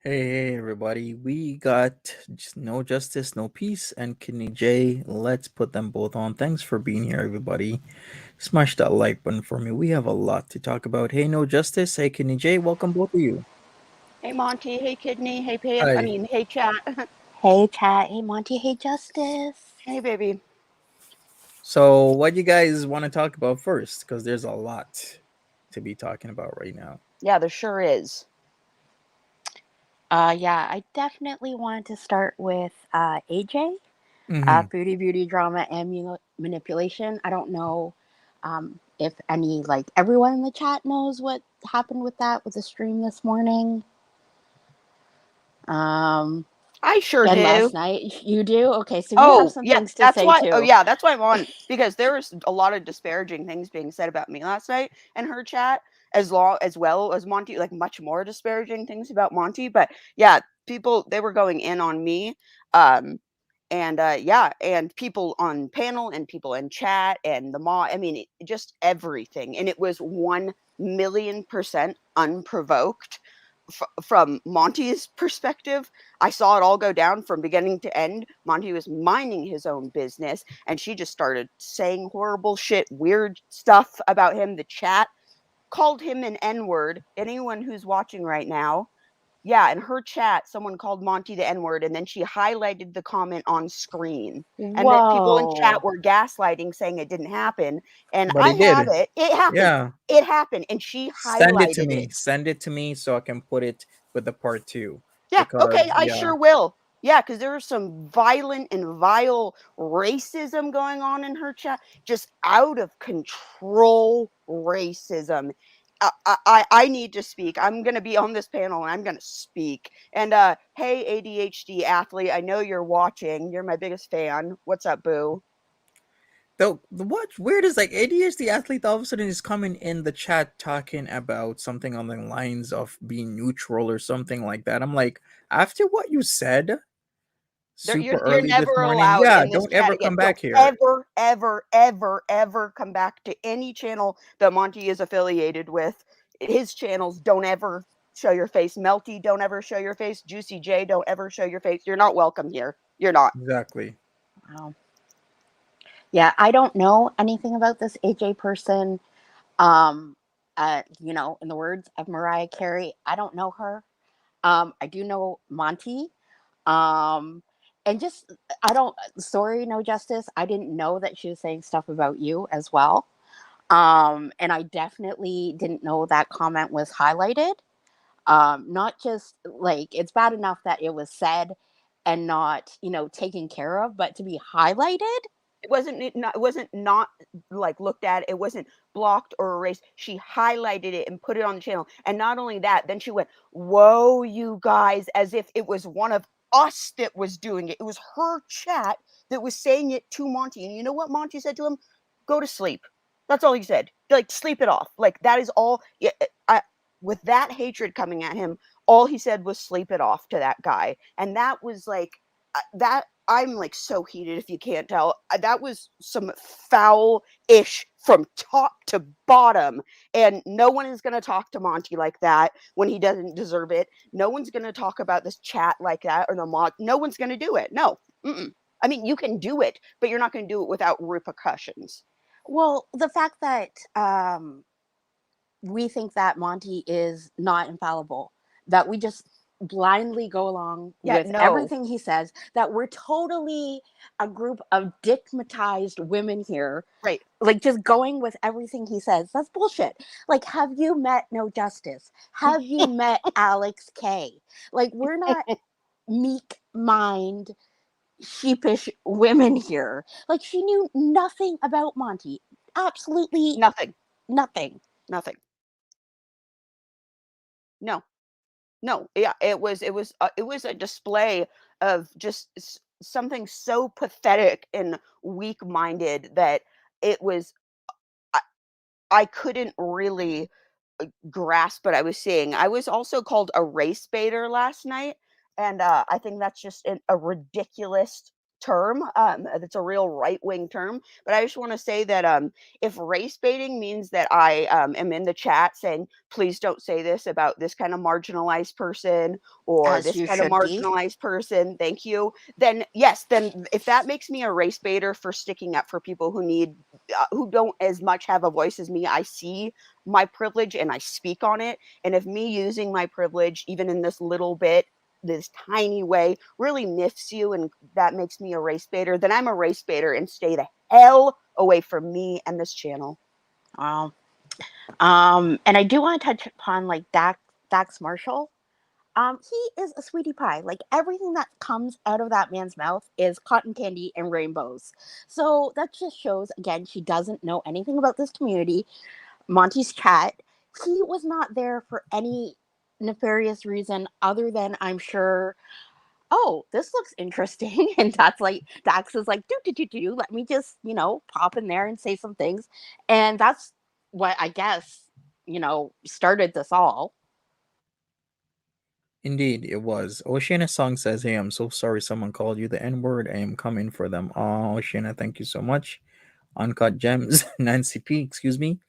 Hey, everybody. We got No Justice, No Peace, and Kidney J. Let's put them both on. Thanks for being here, everybody. Smash that like button for me. We have a lot to talk about. Hey, No Justice. Hey, Kidney J. Welcome, both of you. Hey Monty, hey Kidney, hey Pam, Hi. hey Chat. Hey, Chat. Hey, Monty. Hey, Justice. Hey baby. So, what you guys want to talk about first? Because there's a lot to be talking about right now. Yeah, there sure is. Yeah, I definitely wanted to start with AJ, Mm-hmm. Foodie Beauty drama and manipulation. I don't know if everyone in the chat knows what happened with that with the stream this morning. Um, I sure and do. last night. You do? Okay, so you have Oh some yeah, things to that's say why. Oh too. yeah, that's why I'm on, because there was a lot of disparaging things being said about me last night in her chat, as well as Monty, like much more disparaging things about Monty. But yeah, people, they were going in on me. Um, and yeah, and people on panel and people in chat and the mob. I mean, just everything, and it was 1,000,000% unprovoked. From Monty's perspective, I saw it all go down from beginning to end. Monty was minding his own business, and she just started saying horrible shit, weird stuff about him. The chat called him an N-word. Anyone who's watching right now, yeah, in her chat, someone called Monty the N-word, and then she highlighted the comment on screen. And that people in chat Whoa. were gaslighting, saying it didn't happen. And But I it have did. it. It happened. Yeah. It happened. And she Send it to highlighted me. it. Send it to me so I can put it with the part two. Yeah, Because, okay, I yeah. sure will. Yeah, because there was some violent and vile racism going on in her chat, just out of control racism. I need to speak. I'm going to be on this panel and I'm going to speak. And hey, ADHD athlete, I know you're watching. You're my biggest fan. What's up, boo? The what's weird is like ADHD athlete all of a sudden is coming in the chat talking about something on the lines of being neutral or something like that. I'm like, after what you said super You're early this never morning, allowed yeah, in this don't chat ever again. come Don't back here. ever, ever, ever, ever come back to any channel that Monty is affiliated with. His channels, don't ever show your face. Melty, don't ever show your face. Juicy J, don't ever show your face. You're not welcome here. You're not. Exactly. Wow. Yeah, I don't know anything about this AJ person. Um, in the words of Mariah Carey, I don't know her. I do know Monty. Um, and just, I don't, sorry, no justice. I didn't know that she was saying stuff about you as well. And I definitely didn't know that comment was highlighted. Not just like it's bad enough that it was said and not, taken care of, but to be highlighted. It wasn't not like looked at. It wasn't blocked or erased. She highlighted it and put it on the channel. And not only that, then she went, "Whoa, you guys," as if it was one of us that was doing it. It was her chat that was saying it to Monty. And you know what Monty said to him? Go to sleep. That's all he said. Like, sleep it off. Like, that is all. Yeah, with that hatred coming at him, all he said was sleep it off to that guy. And that was like, that I'm like so heated if you can't tell. That was some foul ish from top to bottom. And no one is going to talk to Monty like that when he doesn't deserve it. No one's going to talk about this chat like that or the mod. No one's going to do it. No. Mm-mm. I mean, you can do it, but you're not going to do it without repercussions. Well, the fact that we think that Monty is not infallible, that we just blindly go along Yeah, with no. everything he says, that we're totally a group of digmatized women here, Right. like just going with everything he says. That's bullshit. Like, have you met No Justice? Have you met Alex K? Like, we're not meek mind sheepish women here. Like, she knew nothing about Monty. Absolutely Nothing. nothing. Nothing. No. No, yeah, it was a display of just something so pathetic and weak-minded that it was I, I couldn't really grasp what I was seeing. I was also called a race baiter last night, and I think that's just a ridiculous term. That's a real right-wing term. But I just want to say that if race baiting means that I am in the chat saying, please don't say this about this kind of marginalized person or As this you kind of should be. marginalized person, thank you. Then yes, then if that makes me a race baiter for sticking up for people who need, who don't as much have a voice as me, I see my privilege and I speak on it. And if me using my privilege, even in this little bit, this tiny way, really miffs you and that makes me a race baiter, then I'm a race baiter and stay the hell away from me and this channel. Wow. And I do want to touch upon like Dax Marshall. He is a sweetie pie. Like everything that comes out of that man's mouth is cotton candy and rainbows. So that just shows again she doesn't know anything about this community. Monty's chat. He was not there for any nefarious reason other than I'm sure. Oh, this looks interesting, and Dax is like, do. Let me just pop in there and say some things, and that's what I guess started this all. Indeed, it was. Oceana Song says, "Hey, I'm so sorry someone called you the N word. I am coming for them." Oh, Oceana, thank you so much. Uncut Gems, Nancy P, excuse me.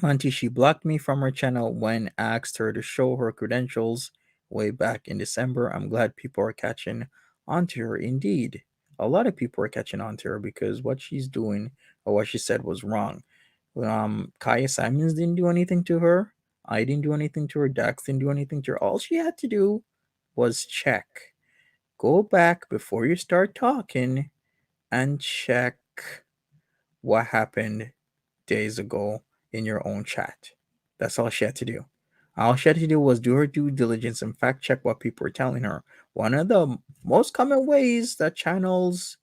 Monty, she blocked me from her channel when asked her to show her credentials way back in December. I'm glad people are catching onto her. Indeed, a lot of people are catching onto her because what she's doing or what she said was wrong. Kaya Simons didn't do anything to her. I didn't do anything to her. Dax didn't do anything to her. All she had to do was check. Go back before you start talking and check what happened days ago in your own chat. That's all she had to do. All she had to do was do her due diligence and fact check what people were telling her. One of the most common ways that channels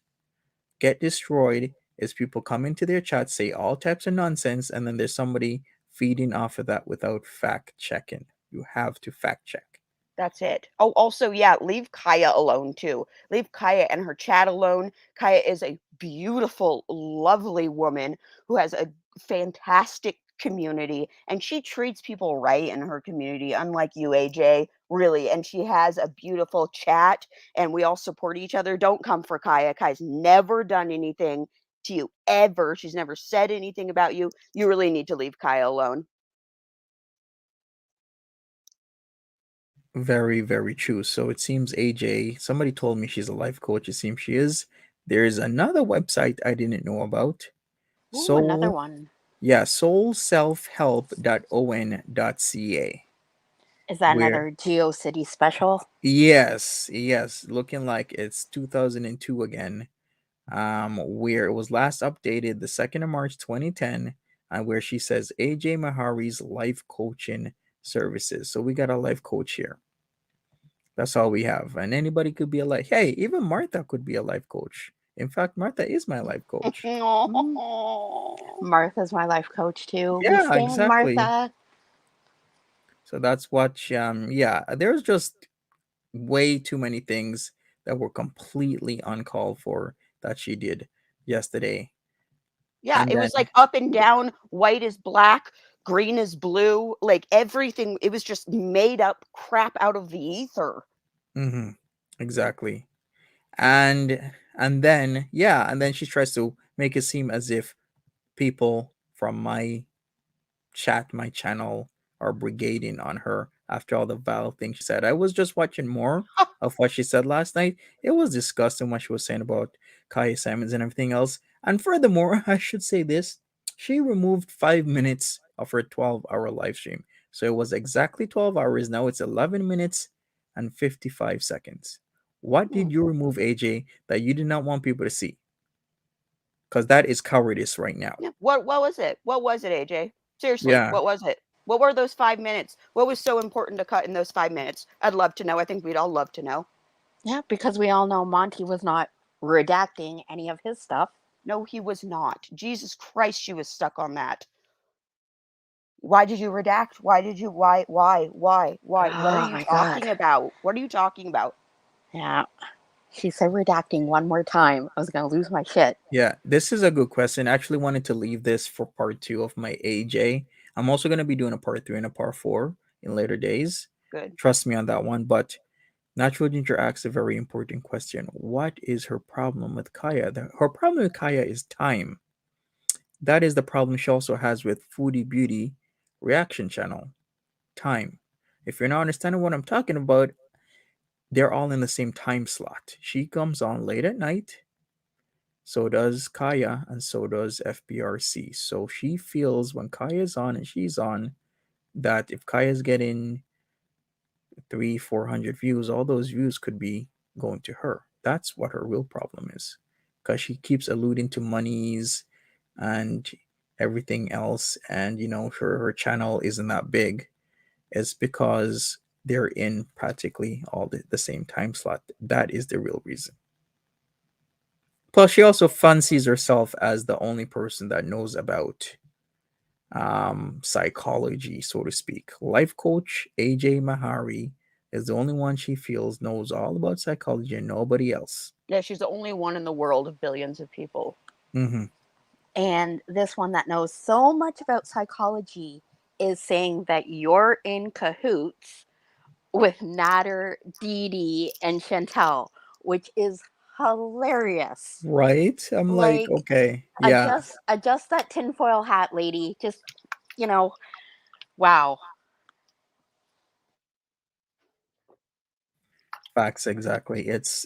get destroyed is people come into their chat, say all types of nonsense, and then there's somebody feeding off of that without fact checking. You have to fact check. That's it. Oh, also, yeah, leave Kaya alone too. Leave Kaya and her chat alone. Kaya is a beautiful, lovely woman who has a fantastic community and she treats people right in her community, unlike you, AJ, really. And she has a beautiful chat and we all support each other. Don't come for Kaya. Kaya's never done anything to you ever. She's never said anything about you. You really need to leave Kaya alone. Very, very true. So it seems AJ, somebody told me she's a life coach. It seems she is. There's another website I didn't know about. Ooh, another Soul, one. yeah, soulselfhelp.on.ca. Is that Where, another GeoCity special? yes, looking like it's 2002 again. Where it was last updated the 2nd of March 2010, and where she says AJ Mahari's life coaching services. So we got a life coach here. That's all we have. And anybody could be a life. Hey, even Martha could be a life coach. In fact, Martha is my life coach. Mm. Martha's my life coach too. We Yeah, stand exactly. Martha. So that's what yeah, there's just way too many things that were completely uncalled for that she did yesterday. Yeah, And it then was like up and down, white is black, green is blue, like everything. It was just made up crap out of the ether. mhm, exactly. And then she tries to make it seem as if people from my chat, my channel, are brigading on her after all the vile things she said. I was just watching more of what she said last night. It was disgusting what she was saying about Kaya Simons and everything else. And furthermore, I should say this, she removed 5 minutes of her 12-hour live stream. So it was exactly 12 hours. Now it's 11 minutes and 55 seconds. What Hmm. did you remove, AJ, that you did not want people to see? Because that is cowardice right now. Yeah. What was it? What was it, AJ? Seriously, Yeah. what was it? What were those 5 minutes? What was so important to cut in those 5 minutes? I'd love to know. I think we'd all love to know. Yeah, because we all know Monty was not redacting any of his stuff. No, he was not. Jesus Christ, she was stuck on that. Why did you redact? Why did you? Why? What are Oh you my god. talking about? What are you talking about? Yeah. She said redacting one more time. I was gonna lose my shit. Yeah, this is a good question. I actually wanted to leave this for part two of my AJ. I'm also going to be doing a part three and a part four in later days. Good. Trust me on that one. But Natural Ginger asks a very important question. What is her problem with Kaya? Her problem with Kaya is time. That is the problem she also has with Foodie Beauty reaction channel. Time. If you're not understanding what I'm talking about, they're all in the same time slot. She comes on late at night, so does Kaya, and so does FBRC. So she feels when Kaya's on and she's on that if Kaya's getting three, 400 views, all those views could be going to her. That's what her real problem is. Because she keeps alluding to monies and everything else, and her channel isn't that big. It's because they're in practically all the same time slot. That is the real reason. Plus, she also fancies herself as the only person that knows about psychology, so to speak. Life coach AJ Mahari is the only one she feels knows all about psychology and nobody else. Yeah, she's the only one in the world of billions of people. Mm-hmm. And this one that knows so much about psychology is saying that you're in cahoots with Nader, Dee Dee, and Chantel, which is hilarious. Right? I'm like, Like, okay, yeah, adjust that tinfoil hat, lady. Just, wow. facts exactly. It's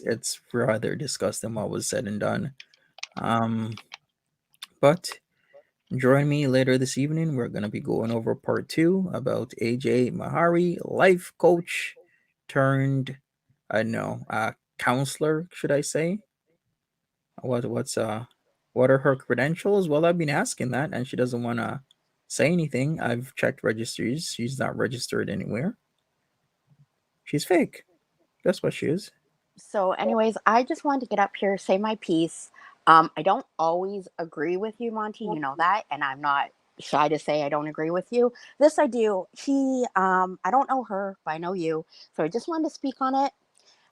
rather disgusting what was said and done. Um, but join me later this evening. We're gonna be going over part two about AJ Mahari, life coach turned, I know, counselor, should I say? What are her credentials? Well, I've been asking that, and she doesn't want to say anything. I've checked registries. She's not registered anywhere. She's fake. That's what she is. So, anyways, I just wanted to get up here, say my piece. I don't always agree with you, Monty. You know that, and I'm not shy to say I don't agree with you. This I do. I don't know her, but I know you. So I just wanted to speak on it.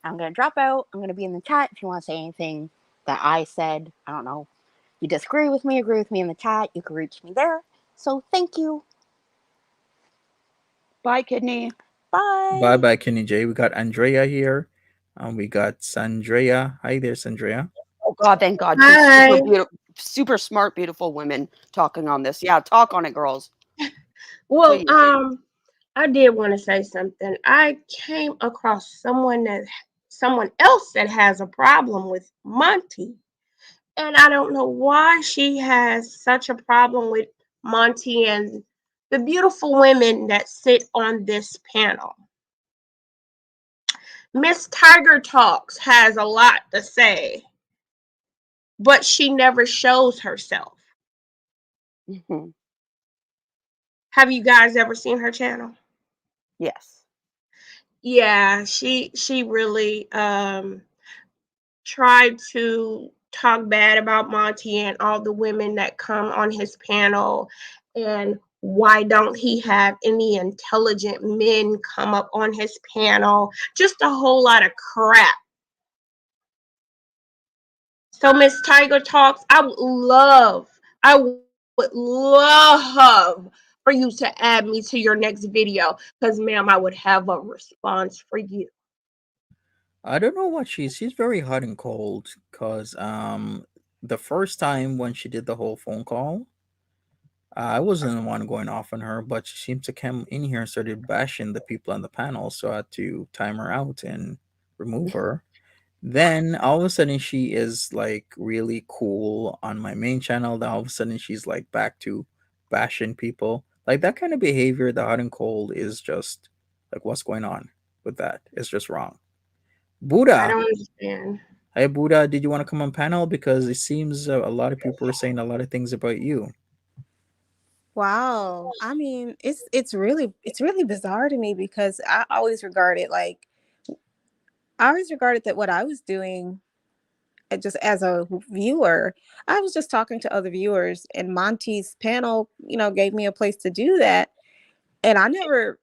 I'm gonna drop out. I'm gonna be in the chat if you want to say anything that I said. I don't know. You disagree with me, agree with me in the chat. You can reach me there. So thank you. Bye, Kidney. Bye Bye. bye, Kenny J. We got Andrea here. We got Sandrea. Hi there, Sandrea. Oh God, thank God. Two super Hi. beautiful, super smart, beautiful women talking on this. Yeah, talk on it, girls. Well, Please. I did want to say something. I came across someone else that has a problem with Monty, and I don't know why she has such a problem with Monty and the beautiful women that sit on this panel. Miss Tiger Talks has a lot to say, but she never shows herself. Mhm. Have you guys ever seen her channel? Yes. Yeah, she really tried to talk bad about Monty and all the women that come on his panel, and why don't he have any intelligent men come up on his panel? Just a whole lot of crap. So Miss Tiger Talks, I would love for you to add me to your next video, because ma'am, I would have a response for you. I don't know what she's very hot and cold because the first time when she did the whole phone call, I wasn't the one going off on her, but she seemed to come in here and started bashing the people on the panel, so I had to time her out and remove her. Then all of a sudden she is like really cool on my main channel. Then all of a sudden she's like back to bashing people. Like that kind of behavior, the hot and cold is just like what's going on with that? It's just wrong. I Buddha, don't understand. hey Buddha, did you want to come on panel? Because it seems a lot of people are saying a lot of things about you. Wow. I mean, it's really bizarre to me because I always regarded that what I was doing just as a viewer, I was just talking to other viewers and Monty's panel, gave me a place to do that. And I never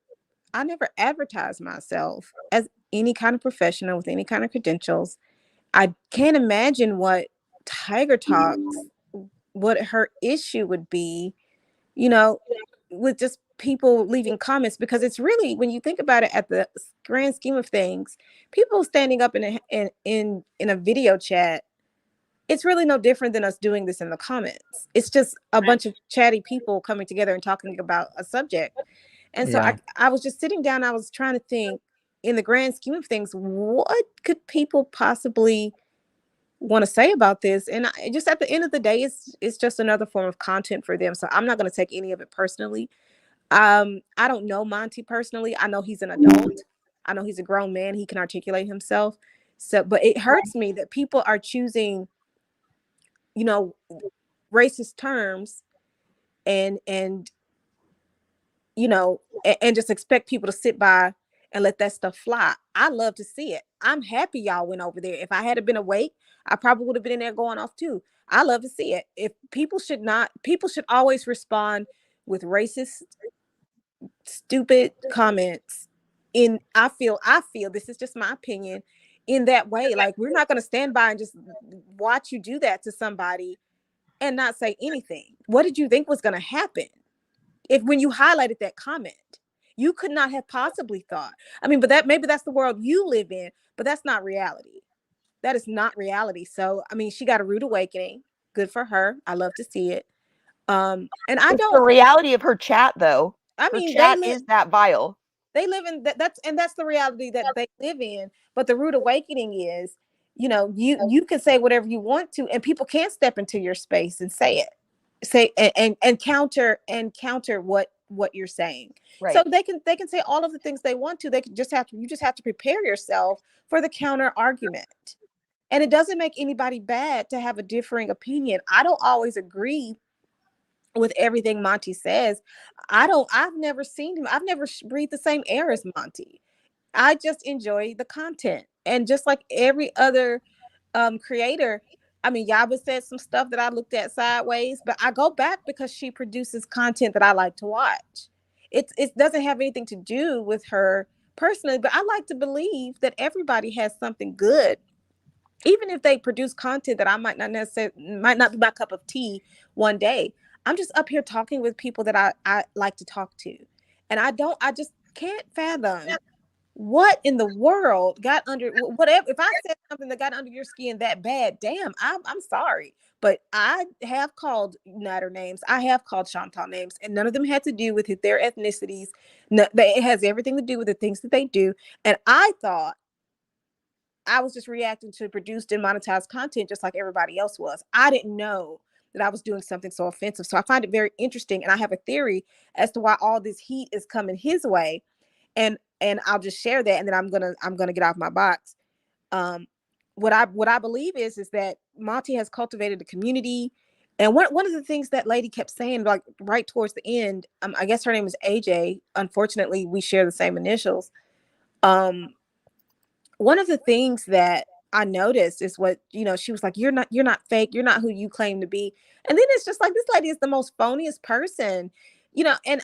advertised myself as any kind of professional with any kind of credentials. I can't imagine what Tiger Talks, what her issue would be, you know, with just people leaving comments, because it's really, when you think about it, at the grand scheme of things, people standing up in a video chat, it's really no different than us doing this in the comments. It's just a bunch of chatty people coming together and talking about a subject. And so Yeah. I was just sitting down, I was trying to think, in the grand scheme of things, what could people possibly want to say about this? And just at the end of the day, it's just another form of content for them. So I'm not going to take any of it personally. I don't know Monty personally. I know he's an adult. I know he's a grown man. He can articulate himself. So, but it hurts me that people are choosing, you know, racist terms and you know, and just expect people to sit by and let that stuff fly. I love to see it. I'm happy y'all went over there. If I had been awake, I probably would have been in there going off too. I love to see it. If people should always respond with racist, stupid comments. I feel this is just my opinion, in that way. Like, we're not going to stand by and just watch you do that to somebody and not say anything. What did you think was going to happen? If when you highlighted that comment, you could not have possibly thought. I mean, but that, maybe that's the world you live in, but that's not reality. That is not reality. So, I mean, she got a rude awakening. Good for her. I love to see it. And I It's don't. the reality of her chat, though. I Her mean, chat is that vile. they live in that's the reality that they live in. But the rude awakening is, you know, you can say whatever you want to, and people can't step into your space and say and counter what you're saying. Right. So they can say all of the things they want to. You just have to prepare yourself for the counter argument. And it doesn't make anybody bad to have a differing opinion. I don't always agree with everything Monty says. I've never seen him. I've never breathed the same air as Monty. I just enjoy the content. And just like every other creator, I mean, Yaba said some stuff that I looked at sideways, but I go back because she produces content that I like to watch. It doesn't have anything to do with her personally, but I like to believe that everybody has something good, even if they produce content that I might not be my cup of tea one day. I'm just up here talking with people that I like to talk to. And I just can't fathom what in the world got under whatever. If I said something that got under your skin that bad, damn, I'm sorry. But I have called Natter names. I have called Chantal names, and none of them had to do with their ethnicities. No, it has everything to do with the things that they do. And I thought I was just reacting to produced and monetized content just like everybody else was. I didn't know that I was doing something so offensive. So I find it very interesting. And I have a theory as to why all this heat is coming his way. And I'll just share that. And then I'm gonna get off my box. What I believe is that Monty has cultivated a community. And one of the things that lady kept saying, like right towards the end, I guess her name is AJ. Unfortunately, we share the same initials. One of the things that I noticed is what, she was like, you're not fake. You're not who you claim to be. And then it's just like, this lady is the most phoniest person, and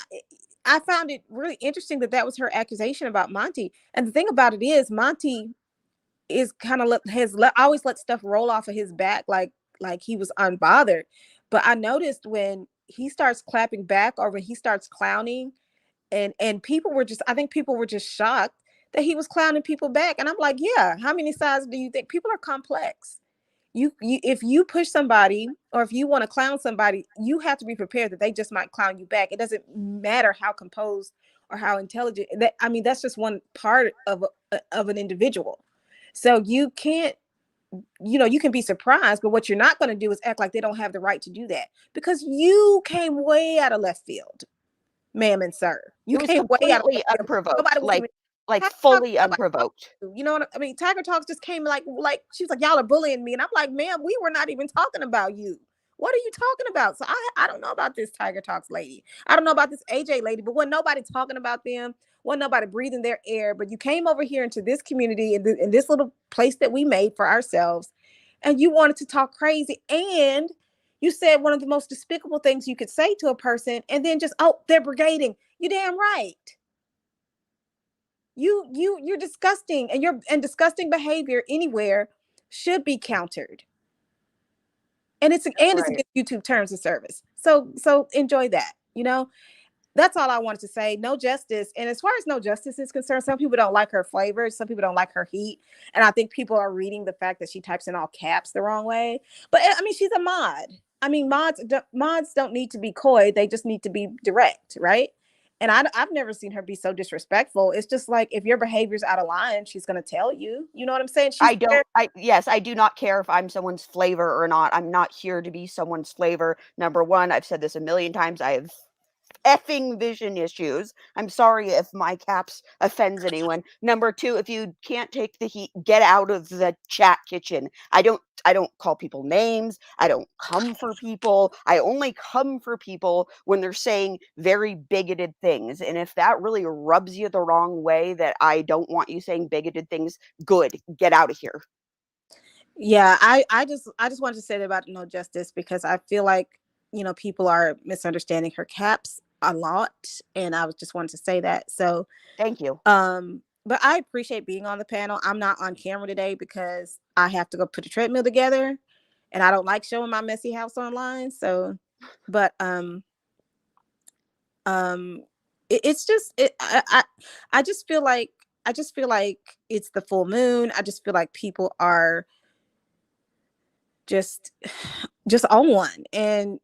I found it really interesting that was her accusation about Monty. And the thing about it is Monty is kind of always let stuff roll off of his back. Like he was unbothered. But I noticed when he starts clapping back or when he starts clowning and people were just shocked that he was clowning people back. And I'm like, yeah, how many sides do you think? People are complex. You if you push somebody or if you want to clown somebody, you have to be prepared that they just might clown you back. It doesn't matter how composed or how intelligent. That's just one part of an individual. So you can't, you can be surprised, but what you're not going to do is act like they don't have the right to do that, because you came way out of left field, ma'am and sir. You came way out of left field. Unprovoked. Nobody was like fully unprovoked. You know what I mean? Tiger Talks just came like she was like, y'all are bullying me. And I'm like, ma'am, we were not even talking about you. What are you talking about? So I don't know about this Tiger Talks lady. I don't know about this AJ lady, but wasn't nobody talking about them. Wasn't nobody breathing their air. But you came over here into this community in this little place that we made for ourselves. And you wanted to talk crazy. And you said one of the most despicable things you could say to a person. And then just, they're brigading. You damn right. You're disgusting, and disgusting behavior anywhere should be countered. And it's against YouTube terms of service. So enjoy that, that's all I wanted to say. No justice. And as far as no justice is concerned, some people don't like her flavor. Some people don't like her heat. And I think people are reading the fact that she types in all caps the wrong way. But I mean, she's a mod. I mean, mods don't need to be coy. They just need to be direct, right? And I've never seen her be so disrespectful. It's just like, if your behavior's out of line, she's going to tell you. You know what I'm saying? Yes, I do not care if I'm someone's flavor or not. I'm not here to be someone's flavor. Number one, I've said this a million times. I have effing vision issues. I'm sorry if my caps offends anyone. Number two, if you can't take the heat, get out of the chat kitchen. I don't call people names. I don't come for people. I only come for people when they're saying very bigoted things. And if that really rubs you the wrong way, that I don't want you saying bigoted things, good. Get out of here. Yeah, I just wanted to say that about no justice, because I feel like, you know, people are misunderstanding her caps a lot, and I was just wanted to say that. So thank you. But I appreciate being on the panel. I'm not on camera today because I have to go put a treadmill together, and I don't like showing my messy house online. So, but it's just I just feel like it's the full moon. I just feel like people are just on one, and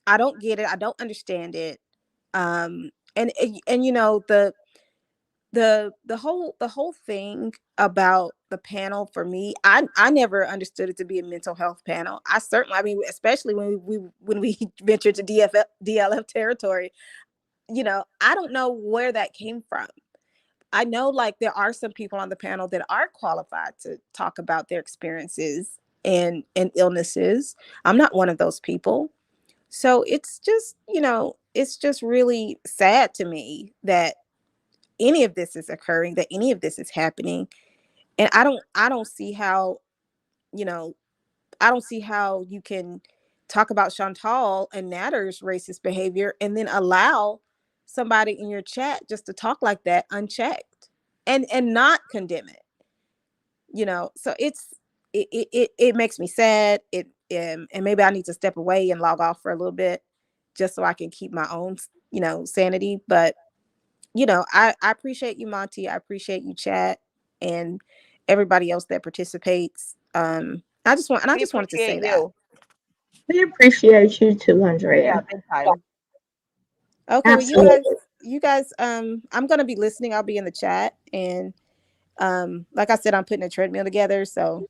I don't get it. I don't understand it. And you know, the whole thing about the panel, for me, I never understood it to be a mental health panel. I mean, especially when we ventured to DLF territory, you know, I don't know where that came from. I know, like, there are some people on the panel that are qualified to talk about their experiences and illnesses. I'm not one of those people. So it's just, you know, it's just really sad to me that any of this is occurring, that any of this is happening. And I don't see how, you know, I don't see how you can talk about Chantal and Natter's racist behavior and then allow somebody in your chat just to talk like that unchecked and not condemn it. You know, so it makes me sad. And maybe I need to step away and log off for a little bit just so I can keep my own, you know, sanity. But, you know, I appreciate you, Monty. I appreciate you, chat, and everybody else that participates. I just wanted to say that. We appreciate you too, Andrea. Yeah, big time. Okay, Absolutely. well, you guys, I'm gonna be listening. I'll be in the chat, and like I said, I'm putting a treadmill together, so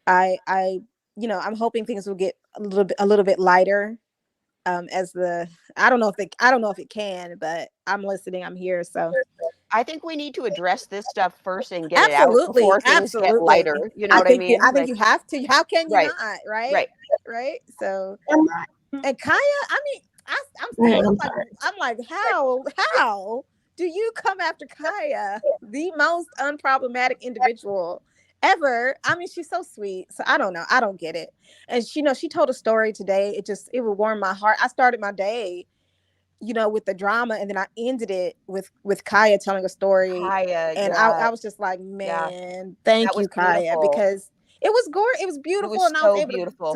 I you know, I'm hoping things will get a little bit lighter. As the I don't know if it can, but I'm listening. I'm here, so I think we need to address this stuff first and get it out before things get lighter. You know what I mean? I think you have to. How can you Right. not? Right. Right. Right. So, I'm and Kaya, I mean, I'm like, how do you come after Kaya, the most unproblematic individual ever? I mean, she's so sweet. So I don't know. I don't get it. And she told a story today. It would warm my heart. I started my day, you know, with the drama, and then I ended it with Kaya telling a story. Kaya, and yeah. I was just like, man, thank you, Kaya, beautiful. because it was gorgeous. It was beautiful, it was and so I was able beautiful.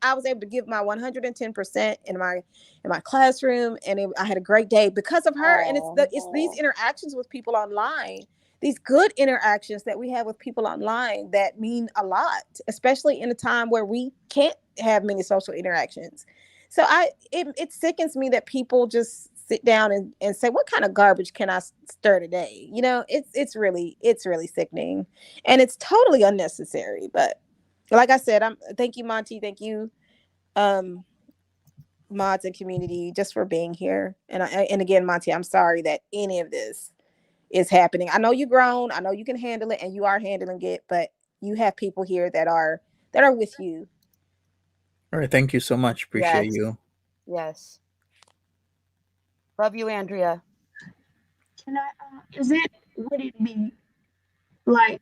I was able to give my 110% in my classroom, and I had a great day because of her. And it's these interactions with people online, these good interactions that we have with people online, that mean a lot, especially in a time where we can't have many social interactions. So it sickens me that people just sit down and say, what kind of garbage can I stir today? You know, it's really sickening, and it's totally unnecessary. But like I said, thank you, Monty. Thank you, mods and community, just for being here. And again, Monty, I'm sorry that any of this is happening. I know you're grown. I know you can handle it, and you are handling it, but you have people here that are with you. All right, thank you so much. Appreciate you. Yes. Love you, Andrea. Can I? Would it be like?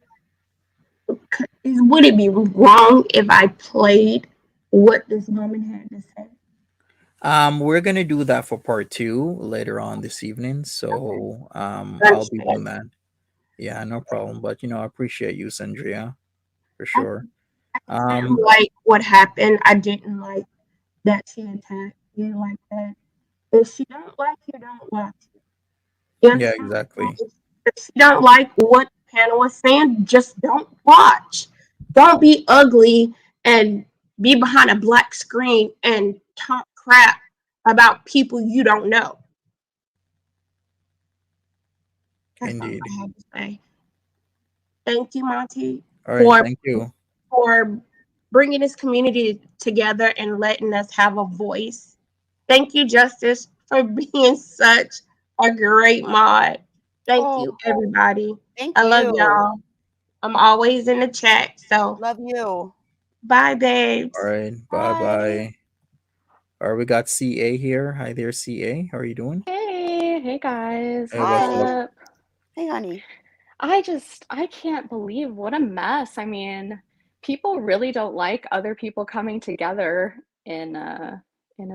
Would it be wrong if I played what this woman had to say? We're gonna do that for part 2 later on this evening. So I'll be doing that. Yeah, no problem. But I appreciate you, Sandria, for sure. I didn't like what happened. I didn't like that she attacked you like that. If she don't like you, don't watch it. You Yeah, understand? exactly. If you don't like what panel was saying, just don't watch. Don't be ugly and be behind a black screen and talk crap about people you don't know. That's all Indeed. I have to say. Thank you, Monty, All right, for thank you. for bringing this community together and letting us have a voice. Thank you, Justice, for being such a great mod. Thank Oh, you, everybody. thank I love you. y'all. I'm always in the chat. So Love you. bye, All babes. right, bye Bye. bye. All right, we got CA here. Hi there, CA. How are you doing? Hey guys, Hey, what's what's up? Hi. up? Hey, honey. I can't believe what a mess. I mean, people really don't like other people coming together in a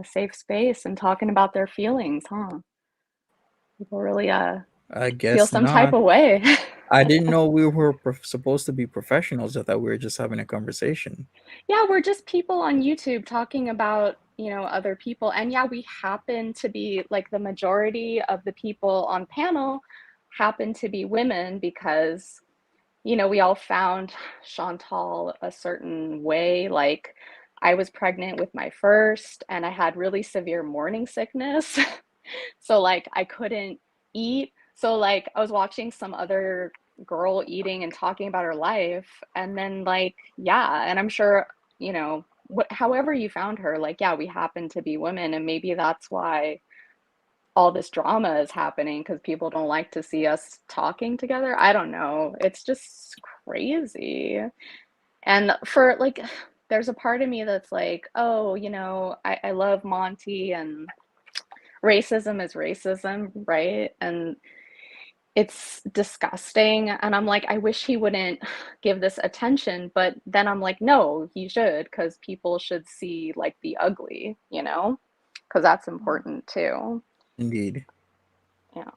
safe space and talking about their feelings, huh? People really I feel guess some type not. of way. I didn't know we were supposed to be professionals. I thought we were just having a conversation. Yeah, we're just people on YouTube talking about, other people. And yeah, we happen to be like the majority of the people on panel happen to be women because we all found Chantal a certain way. Like, I was pregnant with my first, and I had really severe morning sickness. So, like, I couldn't eat. So, like, I was watching some other girl eating and talking about her life. And then, like, yeah. And I'm sure, however you found her, like, yeah, we happen to be women. And maybe that's why all this drama is happening because people don't like to see us talking together. I don't know. It's just crazy. And for like, there's a part of me that's like, oh, I love Monty and racism is racism, right? And it's disgusting. And I'm like, I wish he wouldn't give this attention. But then I'm like, no, he should, because people should see like the ugly, because that's important too. Indeed. Yeah.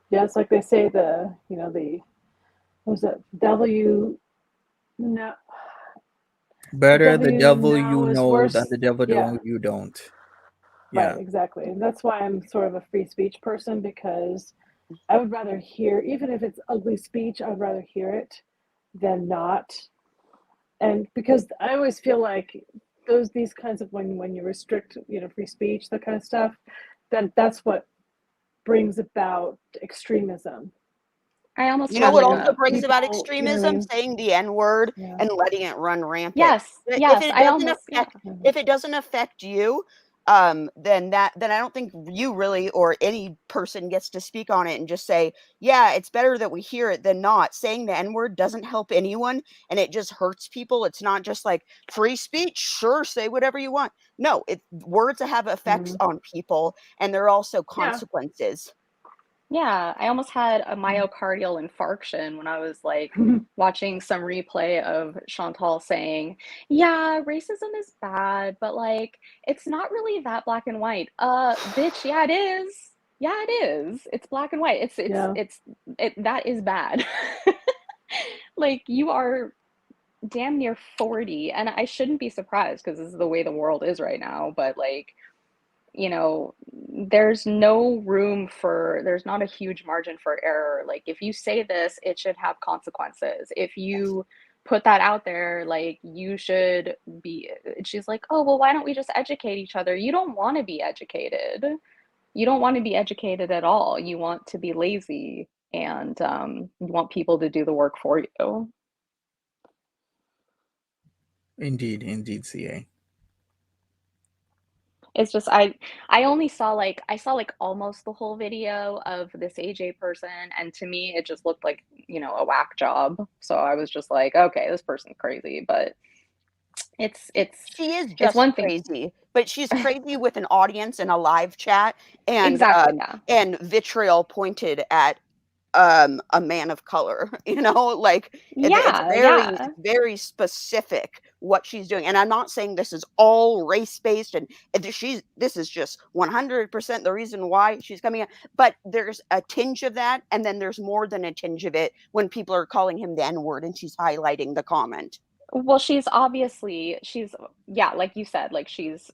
Yeah, it's like they say the what was it W no Better the W devil you no is know than worse. the devil Yeah, you don't. right, Yeah, exactly. And that's why I'm sort of a free speech person because I would rather hear, even if it's ugly speech, I would rather hear it than not. And because I always feel like these kinds of when you restrict, free speech, that kind of stuff, that's what brings about extremism. I almost You know had what like When also a brings about people, you know what I extremism? mean? Saying the N word Yeah. and letting it run rampant. yes, yes, I almost yeah. If it doesn't affect you, then I don't think you really or any person gets to speak on it and just say, yeah, it's better that we hear it than not. Saying the N word doesn't help anyone and it just hurts people. It's not just like free speech, sure, say whatever you want. No, words have effects on people and there are also Yeah. consequences. Yeah, I almost had a myocardial infarction when I was like watching some replay of Chantal saying, "Yeah, racism is bad, but like it's not really that black and white." Bitch, yeah it is. Yeah, it is. It's black and white. Yeah. That is bad. Like you are damn near 40 and I shouldn't be surprised because this is the way the world is right now, but like there's there's not a huge margin for error. Like, if you say this, it should have consequences. If you put that out there, like, you should be. She's like, oh, well, why don't we just educate each other? You don't want to be educated. You don't want to be educated at all. You want to be lazy and you want people to do the work for you. indeed, CA. It's just I saw like almost the whole video of this AJ person, and to me it just looked like, a whack job. So I was just like, okay, this person's crazy, but it's it's She is it's just one thing. crazy, but she's crazy with an audience in a live chat Exactly, yeah. and vitriol pointed at a man of color. Like it's Yeah, very yeah. very specific what she's doing. And I'm not saying this is all race based and this is just 100% the reason why she's coming out, but there's a tinge of that and then there's more than a tinge of it when people are calling him the N-word and she's highlighting the comment. Well, she's yeah, like you said, like she's,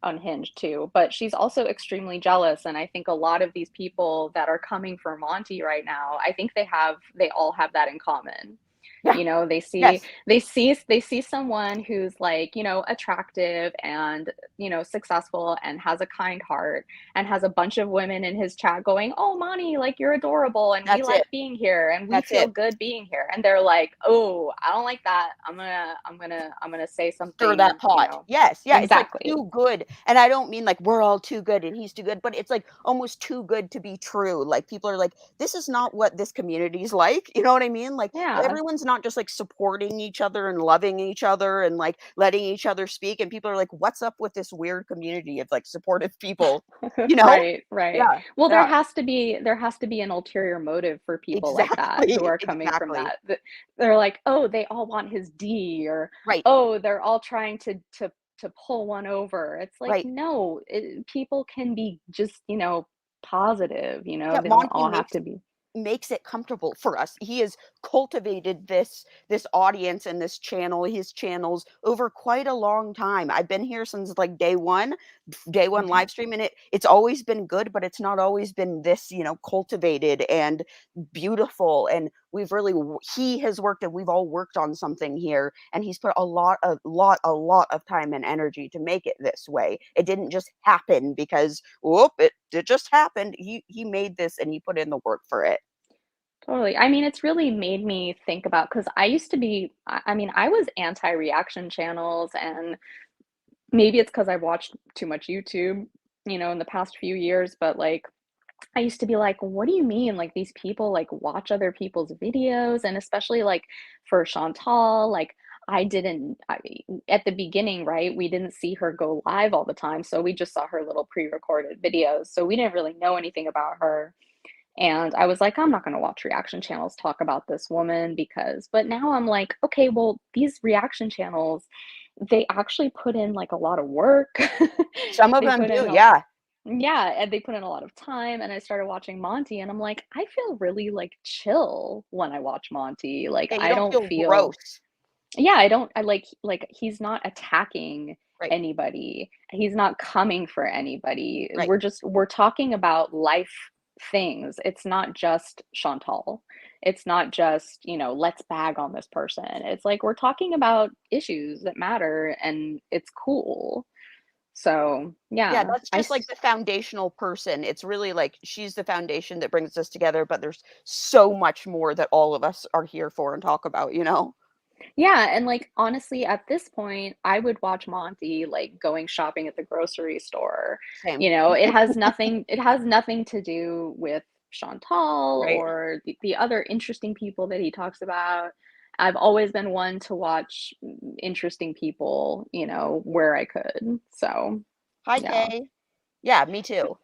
unhinged too, but she's also extremely jealous. And I think a lot of these people that are coming for Monty right now, I think they all have that in common. Yeah. They see Yes. they see someone who's like, attractive and, successful and has a kind heart and has a bunch of women in his chat going, "Oh, Monty, like you're adorable and we That's it. like being here and we That's feel it. good being here." And they're like, "Oh, I don't like that. I'm gonna say Stir something, that pot. Yes, yeah, it's like exactly." too good. And I don't mean like we're all too good and he's too good, but it's like almost too good to be true. Like people are like, this is not what this community's like. You know what I mean? Like Yeah. everyone's not just like supporting each other and loving each other and like letting each other speak. And people are like, what's up with this weird community of like supportive people? You know? Right, right. Yeah, Well, there yeah. has to be an ulterior motive for people like that who Exactly. are coming from Exactly. that. They're like, "Oh, they all want his D," or, Right. "Oh, they're all trying to pull one over." It's like, Right. no, people can be just, positive, Yeah, they don't Monty all have to be. makes it comfortable for us. He has cultivated this audience and this channel, his channels over quite a long time. I've been here since like day one Mhm. live stream, and it's always been good, but it's not always been this, cultivated and beautiful. And he has worked, and we've all worked on something here, and he's put a lot of time and energy to make it this way. It didn't just happen because whoop, it just happened. He made this and he put in the work for it. Totally. I mean, it's really made me think about because I used to be, I mean, I was anti-reaction channels, and maybe it's because I watched too much YouTube, in the past few years, but like, I used to be like, "What do you mean? Like these people like watch other people's videos?" And especially like for Chantal, like at the beginning, right? We didn't see her go live all the time, so we just saw her little pre-recorded videos. So we didn't really know anything about her. And I was like, I'm not going to watch reaction channels talk about this woman but now I'm like, okay, well, these reaction channels, they actually put in like a lot of work. Some of They them put do, in yeah. yeah, and they put in a lot of time, and I started watching Monty, and I'm like, I feel really like chill when I watch Monty. Like Yeah, you I don't don't feel feel, gross. yeah, I don't, I like he's not attacking Right, anybody. He's not coming for anybody. right. We're talking about life things. It's not just Chantal. It's not just, let's bag on this person. It's like we're talking about issues that matter and it's cool. So, Yeah, yeah, that's just like the foundational person. It's really like she's the foundation that brings us together, but there's so much more that all of us are here for and talk about, you know? yeah, and like honestly, at this point, I would watch Monty like going shopping at the grocery store. Same. It has nothing to do with Chantal Right. or the other interesting people that he talks about. I've always been one to watch interesting people, where I could. So, Hi, yeah. Kay. Yeah, me too.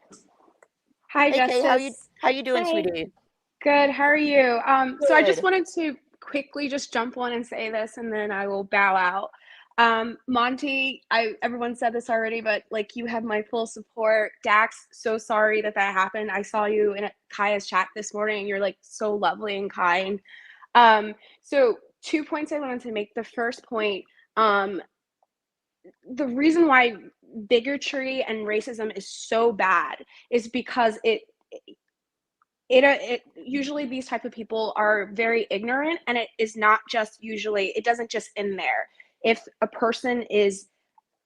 Hi, Hey, Kay, Justice. how you doing, Hi. sweetie? Good. How are you? So I just Good. wanted to quickly just jump on and say this, and then I will bow out. Monty, everyone said this already, but like you have my full support. Dax, so sorry that happened. I saw you in Kaya's chat this morning, and you're like so lovely and kind. So 2 points I wanted to make. The first point, the reason why bigotry and racism is so bad is because it usually these type of people are very ignorant, and it is not just usually, it doesn't just end there. If a person is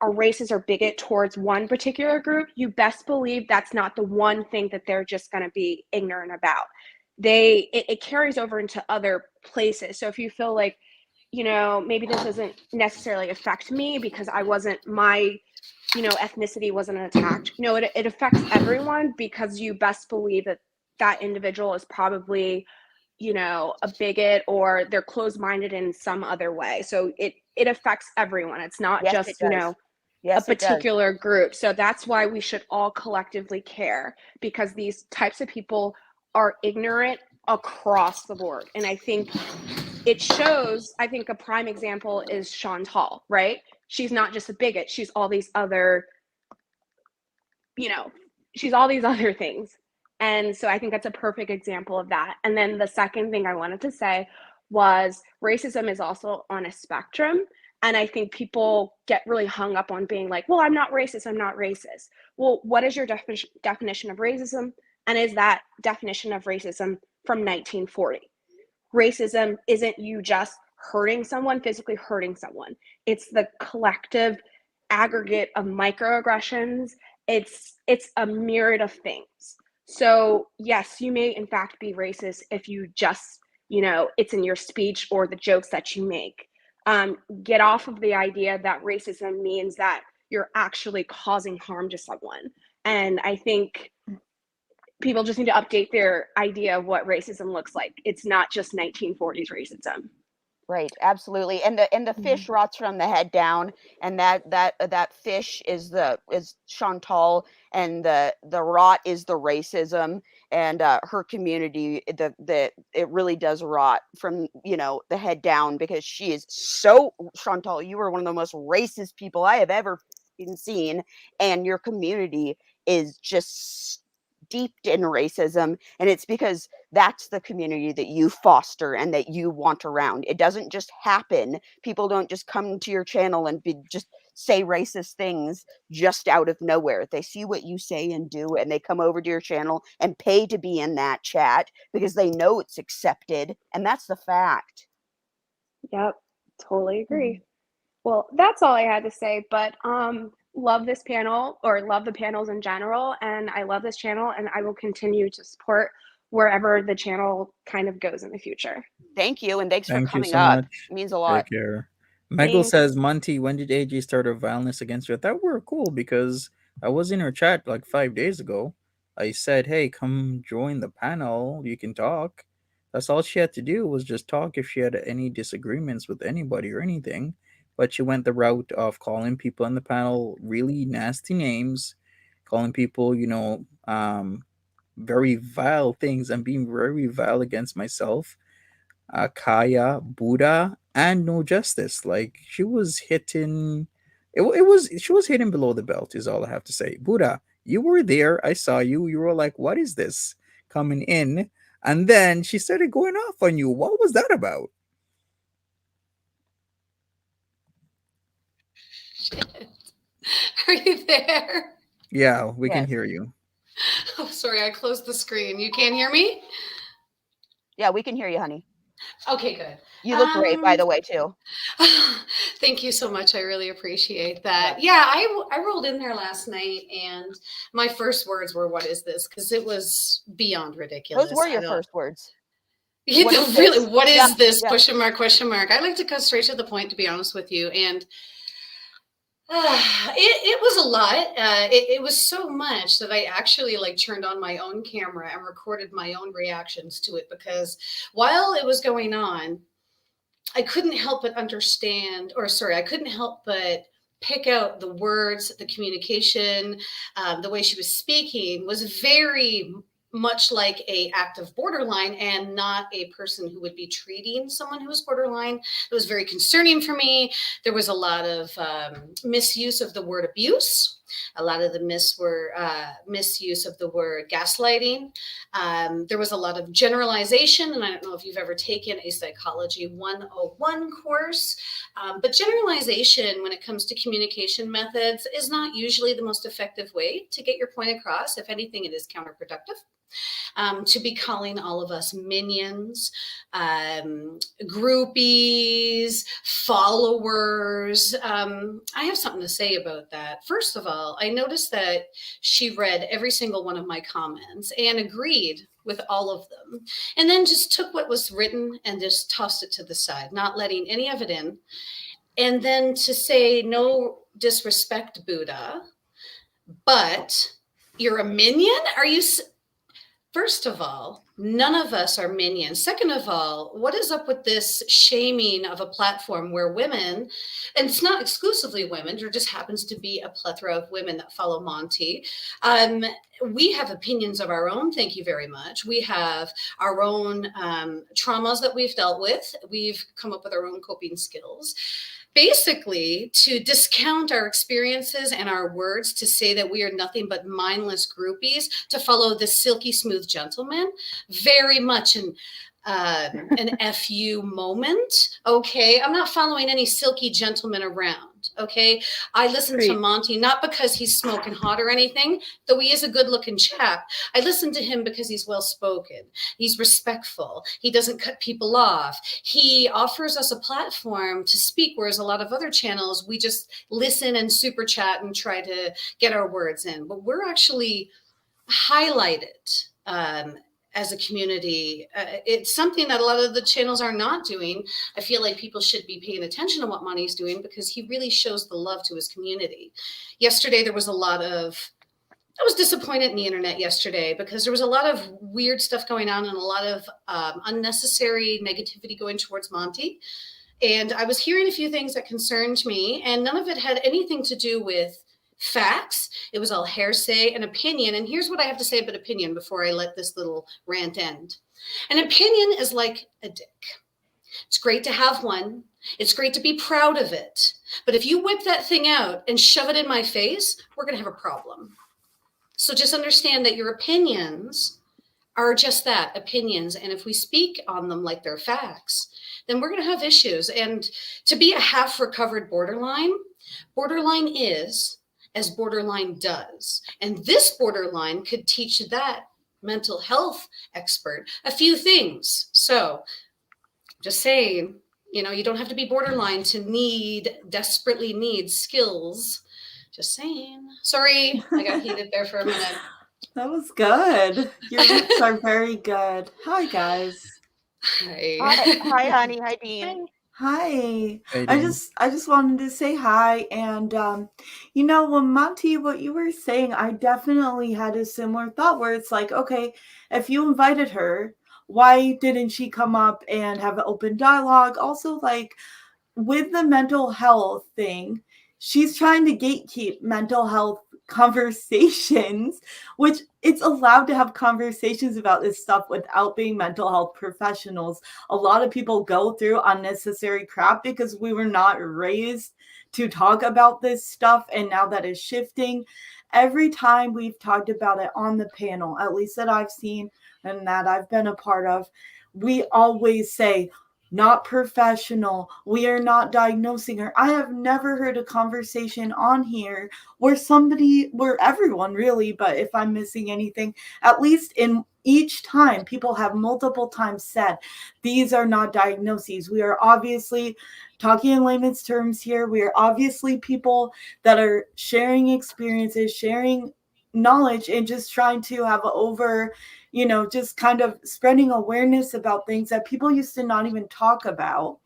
a racist or bigot towards one particular group, you best believe that's not the one thing that they're just going to be ignorant about. It carries over into other places. So if you feel like, maybe this doesn't necessarily affect me because I wasn't, my ethnicity wasn't attacked. No, it affects everyone, because you best believe that individual is probably, a bigot, or they're closed-minded in some other way. So it affects everyone. It's not Yes, it just, does. a Yes, it does. particular group. So that's why we should all collectively care, because these types of people are ignorant across the board. And I think it shows, I think a prime example is Chantal, right? She's not just a bigot, she's all these other, you know, she's all these other things. And so I think that's a perfect example of that. And then the second thing I wanted to say was racism is also on a spectrum. And I think people get really hung up on being like, well, I'm not racist. I'm not racist. Well, what is your definition of racism? And is that definition of racism from 1940? Racism isn't you just hurting someone, physically hurting someone. It's the collective aggregate of microaggressions. It's a myriad of things. So yes, you may in fact be racist if you just, it's in your speech or the jokes that you make. Get off of the idea that racism means that you're actually causing harm to someone. And I think people just need to update their idea of what racism looks like. It's not just 1940s racism. Right, absolutely. And the fish rots from the head down, and that fish is Chantal, and the rot is the racism, and her community. It really does rot from the head down, because she is so, Chantal, you are one of the most racist people I have ever seen, and your community is just steeped in racism, and it's because that's the community that you foster and that you want around. It doesn't just happen. People don't just come to your channel and just say racist things just out of nowhere. They see what you say and do, and they come over to your channel and pay to be in that chat because they know it's accepted, and that's the fact. Yep, totally agree. Well, that's all I had to say, but love this panel, or love the panels in general, and I love this channel, and I will continue to support wherever the channel kind of goes in the future. Thank you, and thanks for Thank you coming so up. much. It means a lot. Take care. Megel says, Monty, when did AJ start her violence against her? That were cool, because I was in her chat like 5 days ago. I said, hey, come join the panel. You can talk. That's all she had to do, was just talk if she had any disagreements with anybody or anything. But she went the route of calling people in the panel really nasty names, calling people, very vile things, and being very vile against myself, Kaya, Buddha, and No Justice. Like, she was hitting. She was hitting below the belt, is all I have to say. Buddha, you were there. I saw you. You were like, what is this coming in? And then she started going off on you. What was that about? Shit. Are you there? Yeah, we can hear you. Oh, sorry, I closed the screen. You can't hear me? Yeah, we can hear you, honey. Okay, good. You look great, by the way, too. Thank you so much. I really appreciate that. Yeah, I rolled in there last night, and my first words were, what is this? Because it was beyond ridiculous. Those were your first words. What is this? Question mark, question mark. I like to cut straight to the point, to be honest with you. And it was a lot. It was so much that I actually turned on my own camera and recorded my own reactions to it, because while it was going on, I couldn't help but I couldn't help but pick out the words, the communication, the way she was speaking was very much like a active borderline, and not a person who would be treating someone who was borderline. It was very concerning for me. There was a lot of misuse of the word abuse. A lot of the misuse of the word gaslighting. There was a lot of generalization, and I don't know if you've ever taken a Psychology 101 course, but generalization when it comes to communication methods is not usually the most effective way to get your point across. If anything, it is counterproductive. To be calling all of us minions, groupies, followers. I have something to say about that. First of all, I noticed that she read every single one of my comments and agreed with all of them, and then just took what was written and just tossed it to the side, not letting any of it in. And then to say, no disrespect, Buddha, but you're a minion? Are you... First of all, none of us are minions. Second of all, what is up with this shaming of a platform where women, and it's not exclusively women, there just happens to be a plethora of women that follow Monty. We have opinions of our own, thank you very much. We have our own traumas that we've dealt with. We've come up with our own coping skills. Basically, to discount our experiences and our words, to say that we are nothing but mindless groupies, to follow the silky smooth gentleman, very much. And an FU moment. Okay. I'm not following any silky gentleman around. Okay. I listen to Monty not because he's smoking hot or anything, though he is a good looking chap. I listen to him because he's well spoken. He's respectful. He doesn't cut people off. He offers us a platform to speak, whereas a lot of other channels, we just listen and super chat and try to get our words in. But we're actually highlighted as a community. It's something that a lot of the channels are not doing. I feel like people should be paying attention to what Monty's doing because he really shows the love to his community. Yesterday, there was a lot of, I was disappointed in the internet yesterday because there was a lot of weird stuff going on and a lot of unnecessary negativity going towards Monty. And I was hearing a few things that concerned me, and none of it had anything to do with facts. It was all hearsay and opinion. And here's what I have to say about opinion before I let this little rant end. An opinion is like a dick. It's great to have one. It's great to be proud of it. But if you whip that thing out and shove it in my face, we're going to have a problem. So just understand that your opinions are just that, opinions. And if we speak on them like they're facts, then we're going to have issues. And to be a half recovered borderline is as borderline does. And this borderline could teach that mental health expert a few things. So just saying, you don't have to be borderline to desperately need skills. Just saying. Sorry, I got heated there for a minute. That was good. Your lips are very good. Hi, guys. Hi. Hi, honey. Hi, Dean. Hi. Hey, I Dean. just wanted to say hi. And when Monty, what you were saying, I definitely had a similar thought where it's like, okay, if you invited her, why didn't she come up and have an open dialogue? Also, like with the mental health thing, she's trying to gatekeep mental health conversations, which it's allowed to have conversations about this stuff without being mental health professionals. A lot of people go through unnecessary crap because we were not raised to talk about this stuff. And now that is shifting. Every time we've talked about it on the panel, at least that I've seen and that I've been a part of, we always say, not professional. We are not diagnosing her. I have never heard a conversation on here where everyone really, but if I'm missing anything, at least in each time, people have multiple times said, these are not diagnoses. We are obviously talking in layman's terms here. We are obviously people that are sharing experiences, sharing knowledge, and just trying to have just kind of spreading awareness about things that people used to not even talk about.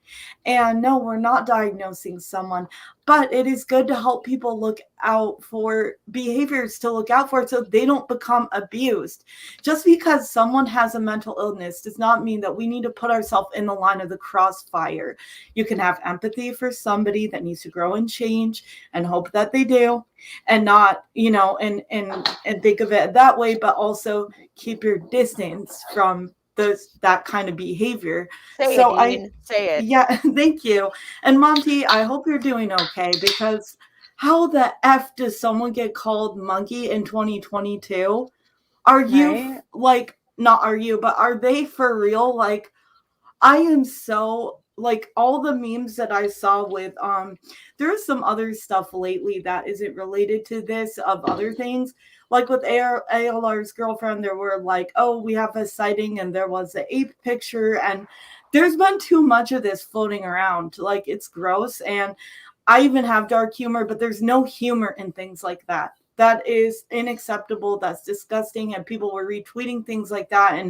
And no, we're not diagnosing someone, but it is good to help people look out for behaviors to look out for so they don't become abused. Just because someone has a mental illness does not mean that we need to put ourselves in the line of the crossfire. You can have empathy for somebody that needs to grow and change and hope that they do, and not, and think of it that way, but also keep your distance from that kind of behavior. Say it. Yeah, thank you. And Monty, I hope you're doing okay, because how the F does someone get called monkey in 2022? Are you are they for real? Like, I am so, like, all the memes that I saw with there's some other stuff lately that isn't related to this, of other things. Like with ALR's girlfriend, there were like, oh, we have a sighting, and there was an ape picture, and there's been too much of this floating around. Like, it's gross, and I even have dark humor, but there's no humor in things like that. That is unacceptable. That's disgusting, and people were retweeting things like that.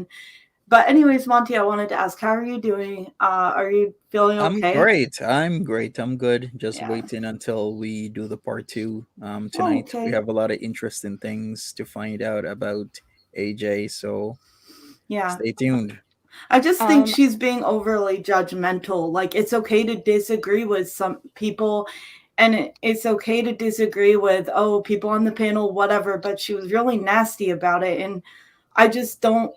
But anyways, Monty, I wanted to ask, how are you doing? Are you feeling okay? I'm great. I'm good. Just waiting until we do the part 2 tonight. Okay. We have a lot of interesting things to find out about AJ, so stay tuned. I just think she's being overly judgmental. Like, it's okay to disagree with some people, and it's okay to disagree with, people on the panel, whatever, but she was really nasty about it. And I just don't.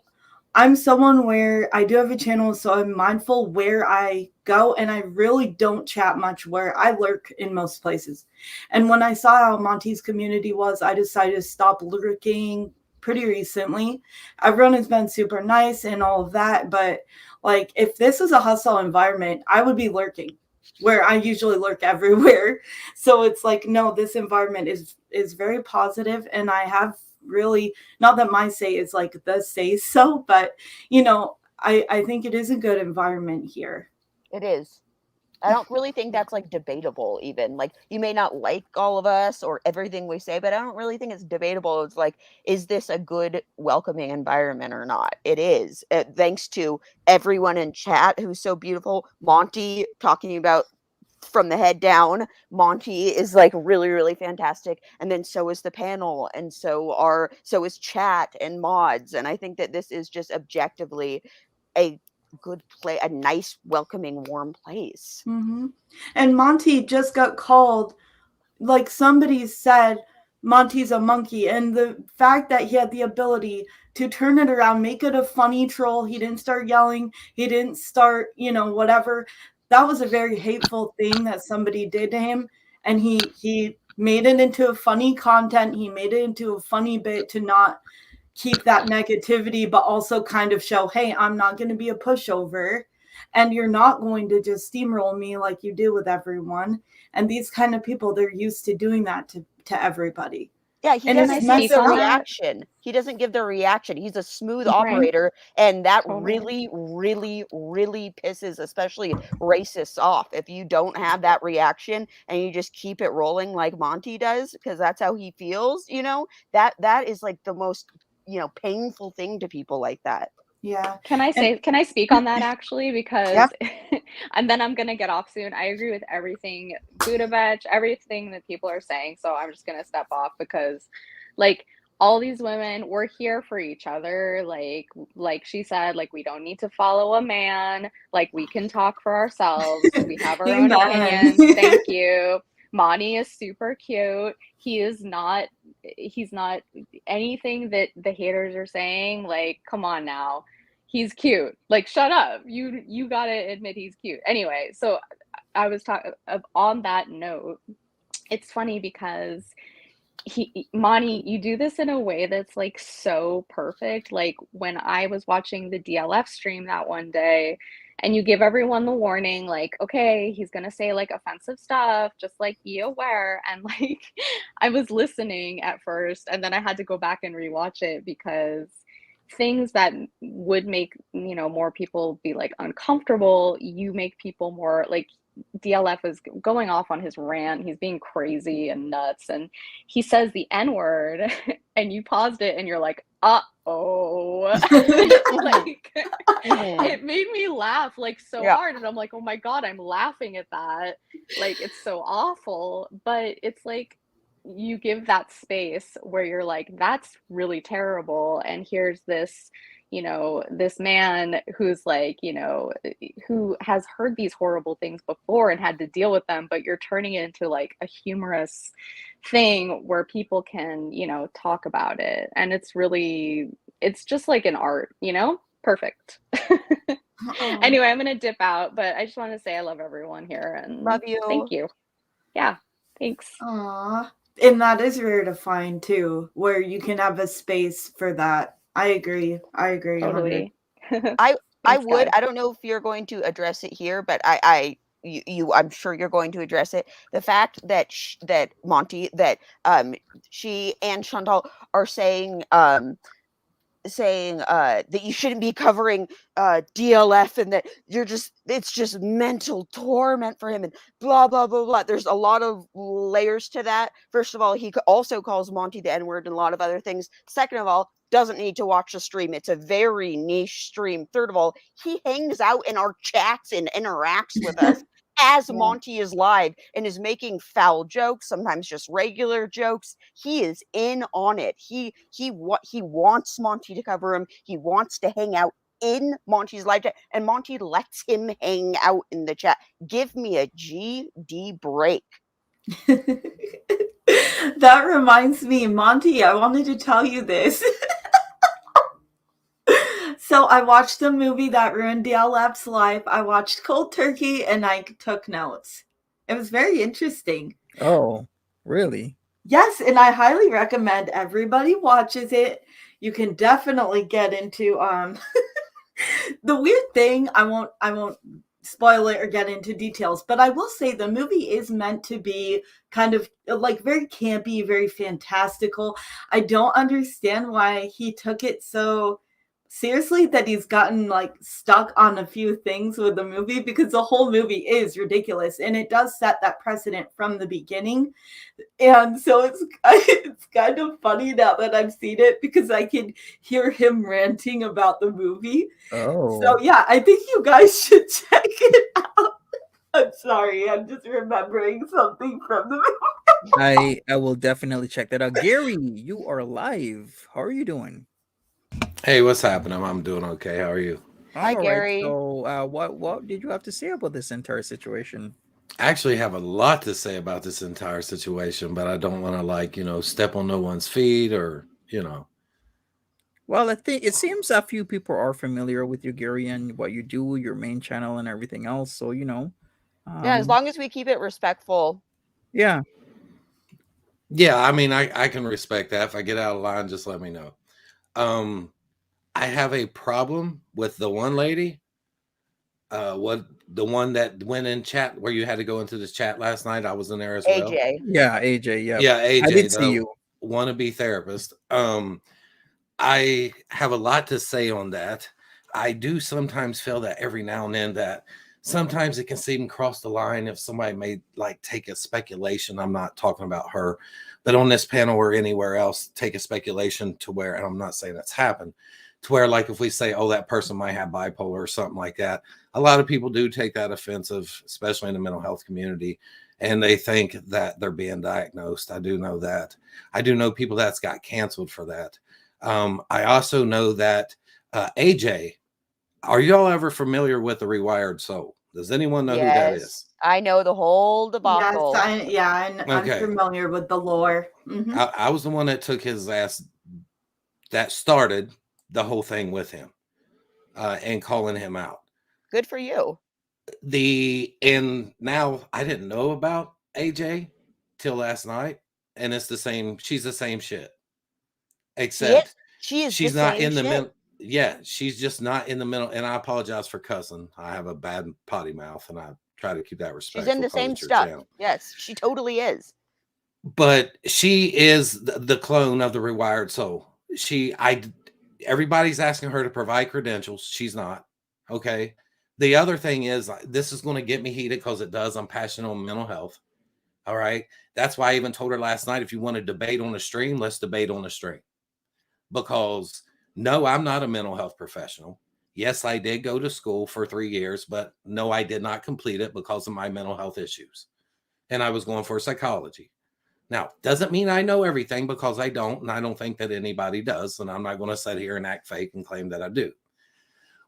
I'm someone where I do have a channel, so I'm mindful where I go, and I really don't chat much where I lurk in most places. And when I saw how Monty's community was, I decided to stop lurking pretty recently. Everyone has been super nice and all of that, but Like, if this was a hustle environment, I would be lurking where I usually lurk everywhere. So it's like, no, this environment is very positive, and I have really, not that my say is like the say so, but you know, I think it is a good environment here. It is. I don't really think that's like debatable even. Like, you may not like all of us or everything we say, but I don't really think it's debatable. It's like, is this a good welcoming environment or not? It is. Thanks to everyone in chat who's so beautiful. Monty talking about from the head down. Monty is like really, really fantastic. And then so is the panel, and so is chat and mods. And I think that this is just objectively a good play, a nice, welcoming, warm place. Mm-hmm. And Monty just got called, like somebody said, Monty's a monkey. And the fact that he had the ability to turn it around, make it a funny troll. He didn't start yelling. He didn't start, whatever. That was a very hateful thing that somebody did to him. And he made it into a funny content. He made it into a funny bit to not keep that negativity, but also kind of show, hey, I'm not going to be a pushover, and you're not going to just steamroll me like you do with everyone. And these kind of people, they're used to doing that to everybody. Yeah, he And doesn't it's give messed the up. reaction. He doesn't give the reaction. He's a smooth Right. operator, and that Totally. really, really, really pisses especially racists off. If you don't have that reaction and you just keep it rolling like Monty does, because that's how he feels, that is like the most, painful thing to people like that. Yeah. Can I speak on that actually? Because Yep. and then I'm gonna get off soon. I agree with everything Budapest, everything that people are saying. So I'm just gonna step off because like all these women, we're here for each other. Like she said, like we don't need to follow a man. Like we can talk for ourselves. We have our own opinions. Thank you. Monty is super cute. He's not anything that the haters are saying. Like, come on now. He's cute. Like, shut up. You gotta admit he's cute. Anyway, so I was talking on that note. It's funny because Monty, you do this in a way that's like so perfect. Like when I was watching the DLF stream that one day, and you give everyone the warning, like, okay, he's gonna say like offensive stuff, just like be aware. And like, I was listening at first, and then I had to go back and rewatch it because things that would make more people be like uncomfortable, you make people more like. DLF is going off on his rant. He's being crazy and nuts, and he says the N-word, and you paused it, and you're like, uh-oh. Like, it made me laugh like so hard, and I'm like, oh my god, I'm laughing at that. Like, it's so awful, but it's like you give that space where you're like, that's really terrible, and here's this this man who's like, who has heard these horrible things before and had to deal with them, but you're turning it into like a humorous thing where people can, talk about it. And it's just like an art, perfect. Anyway, I'm going to dip out, but I just want to say I love everyone here and love you. Thank you. Yeah. Thanks. Aww. And that is rare to find too, where you can have a space for that. I agree. Totally. I Thanks, would. guys. I don't know if you're going to address it here, but I'm sure you're going to address it. The fact that that Monty, that she and Chantal are saying that you shouldn't be covering DLF, and that it's just mental torment for him, and blah blah blah blah. There's a lot of layers to that. First of all, he also calls Monty the N-word and a lot of other things. Second of all, doesn't need to watch the stream. It's a very niche stream. Third of all, he hangs out in our chats and interacts with us as Monty is live and is making foul jokes, sometimes just regular jokes. He is in on it. He wants Monty to cover him. He wants to hang out in Monty's live chat, and Monty lets him hang out in the chat. Give me a GD break. That reminds me, Monty, I wanted to tell you this. So I watched the movie that ruined DLF's life. I watched Cold Turkey, and I took notes. It was very interesting. Oh, really? Yes, and I highly recommend everybody watches it. You can definitely get into The weird thing, I won't spoil it or get into details, but I will say the movie is meant to be kind of like very campy, very fantastical. I don't understand why he took it so seriously that he's gotten like stuck on a few things with the movie, because the whole movie is ridiculous and it does set that precedent from the beginning. And so it's kind of funny now that I've seen it, because I can hear him ranting about the movie. Oh. So yeah, I think you guys should check it out. I'm sorry, I'm just remembering something from the movie. I will definitely check that out. Gary, you are live. How are you doing? Hey, what's happening? I'm doing okay. How are you? Hi, All right. Gary. So, what did you have to say about this entire situation? I actually have a lot to say about this entire situation, but I don't want to step on no one's feet or. Well, I think it seems a few people are familiar with you, Gary, and what you do, your main channel, and everything else. So, Yeah, as long as we keep it respectful. yeah. Yeah, I mean, I can respect that. If I get out of line, just let me know. I have a problem with the one lady. The one that went in chat where you had to go into this chat last night. I was in there as well. AJ. Yeah, AJ. Yeah. Yeah, AJ. I did see you. Wannabe therapist. I have a lot to say on that. I do sometimes feel that every now and then that sometimes it can seem cross the line if somebody may like take a speculation. I'm not talking about her, but on this panel or anywhere else, take a speculation to where, and I'm not saying that's happened, to where like if we say, oh, that person might have bipolar or something like that, a lot of people do take that offensive, especially in the mental health community, and they think that they're being diagnosed. I do know that. I do know people that's got canceled for that. I also know that AJ, are y'all ever familiar with the Rewired Soul? Does anyone know who that is? I know the whole debacle. Yes, I'm familiar with the lore. Mm-hmm. I was the one that took his ass, that started the whole thing with him and calling him out. Good for you. And now I didn't know about AJ till last night, and it's the same. She's the same shit. Except she's not in the middle. Yeah, she's just not in the middle. And I apologize for cussing. I have a bad potty mouth, and I try to keep that respectful. She's in the same stuff. Channel. Yes, she totally is. But she is the clone of the Rewired Soul. Everybody's asking her to provide credentials. She's not. Okay. The other thing is, this is going to get me heated because it does. I'm passionate on mental health. All right. That's why I even told her last night, if you want to debate on the stream, let's debate on the stream. Because no, I'm not a mental health professional. Yes, I did go to school for 3 years, but no, I did not complete it because of my mental health issues. And I was going for psychology. Now, doesn't mean I know everything, because I don't, and I don't think that anybody does. And I'm not going to sit here and act fake and claim that I do.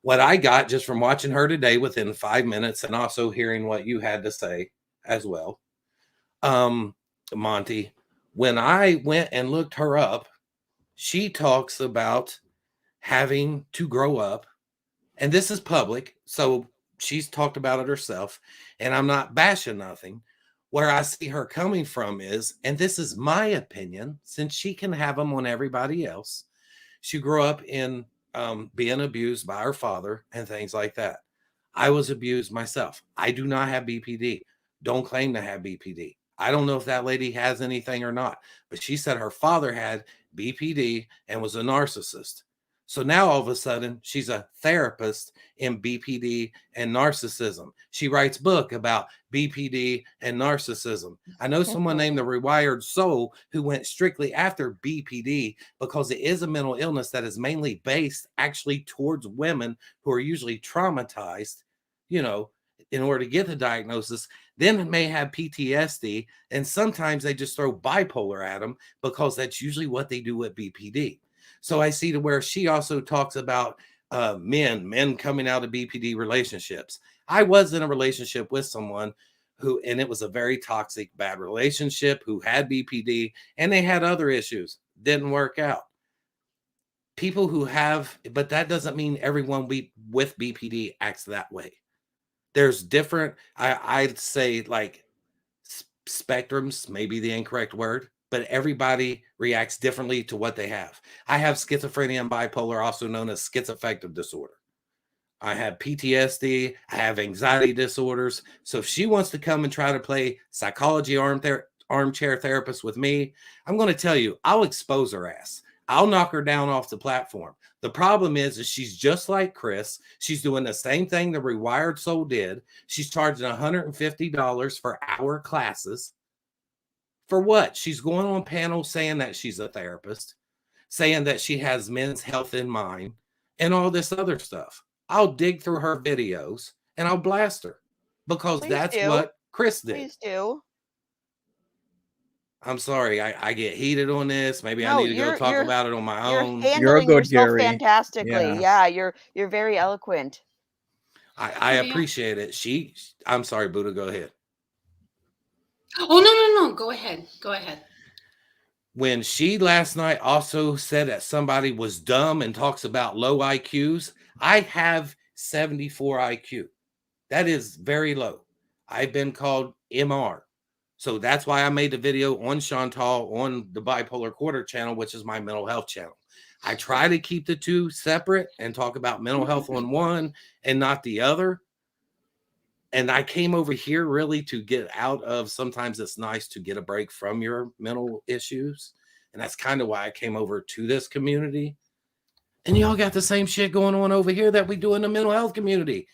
What I got just from watching her today within 5 minutes, and also hearing what you had to say as well, Monty, when I went and looked her up, she talks about having to grow up, and this is public, so she's talked about it herself, and I'm not bashing nothing. Where I see her coming from is, and this is my opinion, since she can have them on everybody else, she grew up in being abused by her father and things like that. I was abused myself. I do not have BPD. Don't claim to have BPD. I don't know if that lady has anything or not, but she said her father had BPD and was a narcissist. So now all of a sudden she's a therapist in BPD and narcissism. She writes book about BPD and narcissism. I know someone named the Rewired Soul who went strictly after BPD because it is a mental illness that is mainly based actually towards women who are usually traumatized, in order to get the diagnosis, then may have PTSD. And sometimes they just throw bipolar at them because that's usually what they do with BPD. So I see to where she also talks about men coming out of BPD relationships. I was in a relationship with someone and it was a very toxic, bad relationship, who had BPD, and they had other issues. Didn't work out. People who have, but that doesn't mean everyone with BPD acts that way. There's different, I'd say like spectrums, maybe the incorrect word, but everybody reacts differently to what they have. I have schizophrenia and bipolar, also known as schizoaffective disorder. I have PTSD. I have anxiety disorders. So if she wants to come and try to play psychology armchair therapist with me, I'm going to tell you, I'll expose her ass. I'll knock her down off the platform. The problem is she's just like Chris. She's doing the same thing the Rewired Soul did. She's charging $150 for hour classes. For what? She's going on panels saying that she's a therapist, saying that she has men's health in mind, and all this other stuff. I'll dig through her videos and I'll blast her because that's what Chris did. Please do. I'm sorry, I get heated on this. Maybe I need to go talk about it on my own. You're handling yourself fantastically. Yeah, you're very eloquent. I appreciate it. I'm sorry, Buddha, go ahead. Oh, no. Go ahead. When she last night also said that somebody was dumb and talks about low IQs, I have 74 IQ. That is very low. I've been called MR. So that's why I made the video on Chantal on the Bipolar Quarter channel, which is my mental health channel. I try to keep the two separate and talk about mental health on one and not the other. And I came over here really to get out of, sometimes it's nice to get a break from your mental issues. And that's kind of why I came over to this community. And y'all got the same shit going on over here that we do in the mental health community.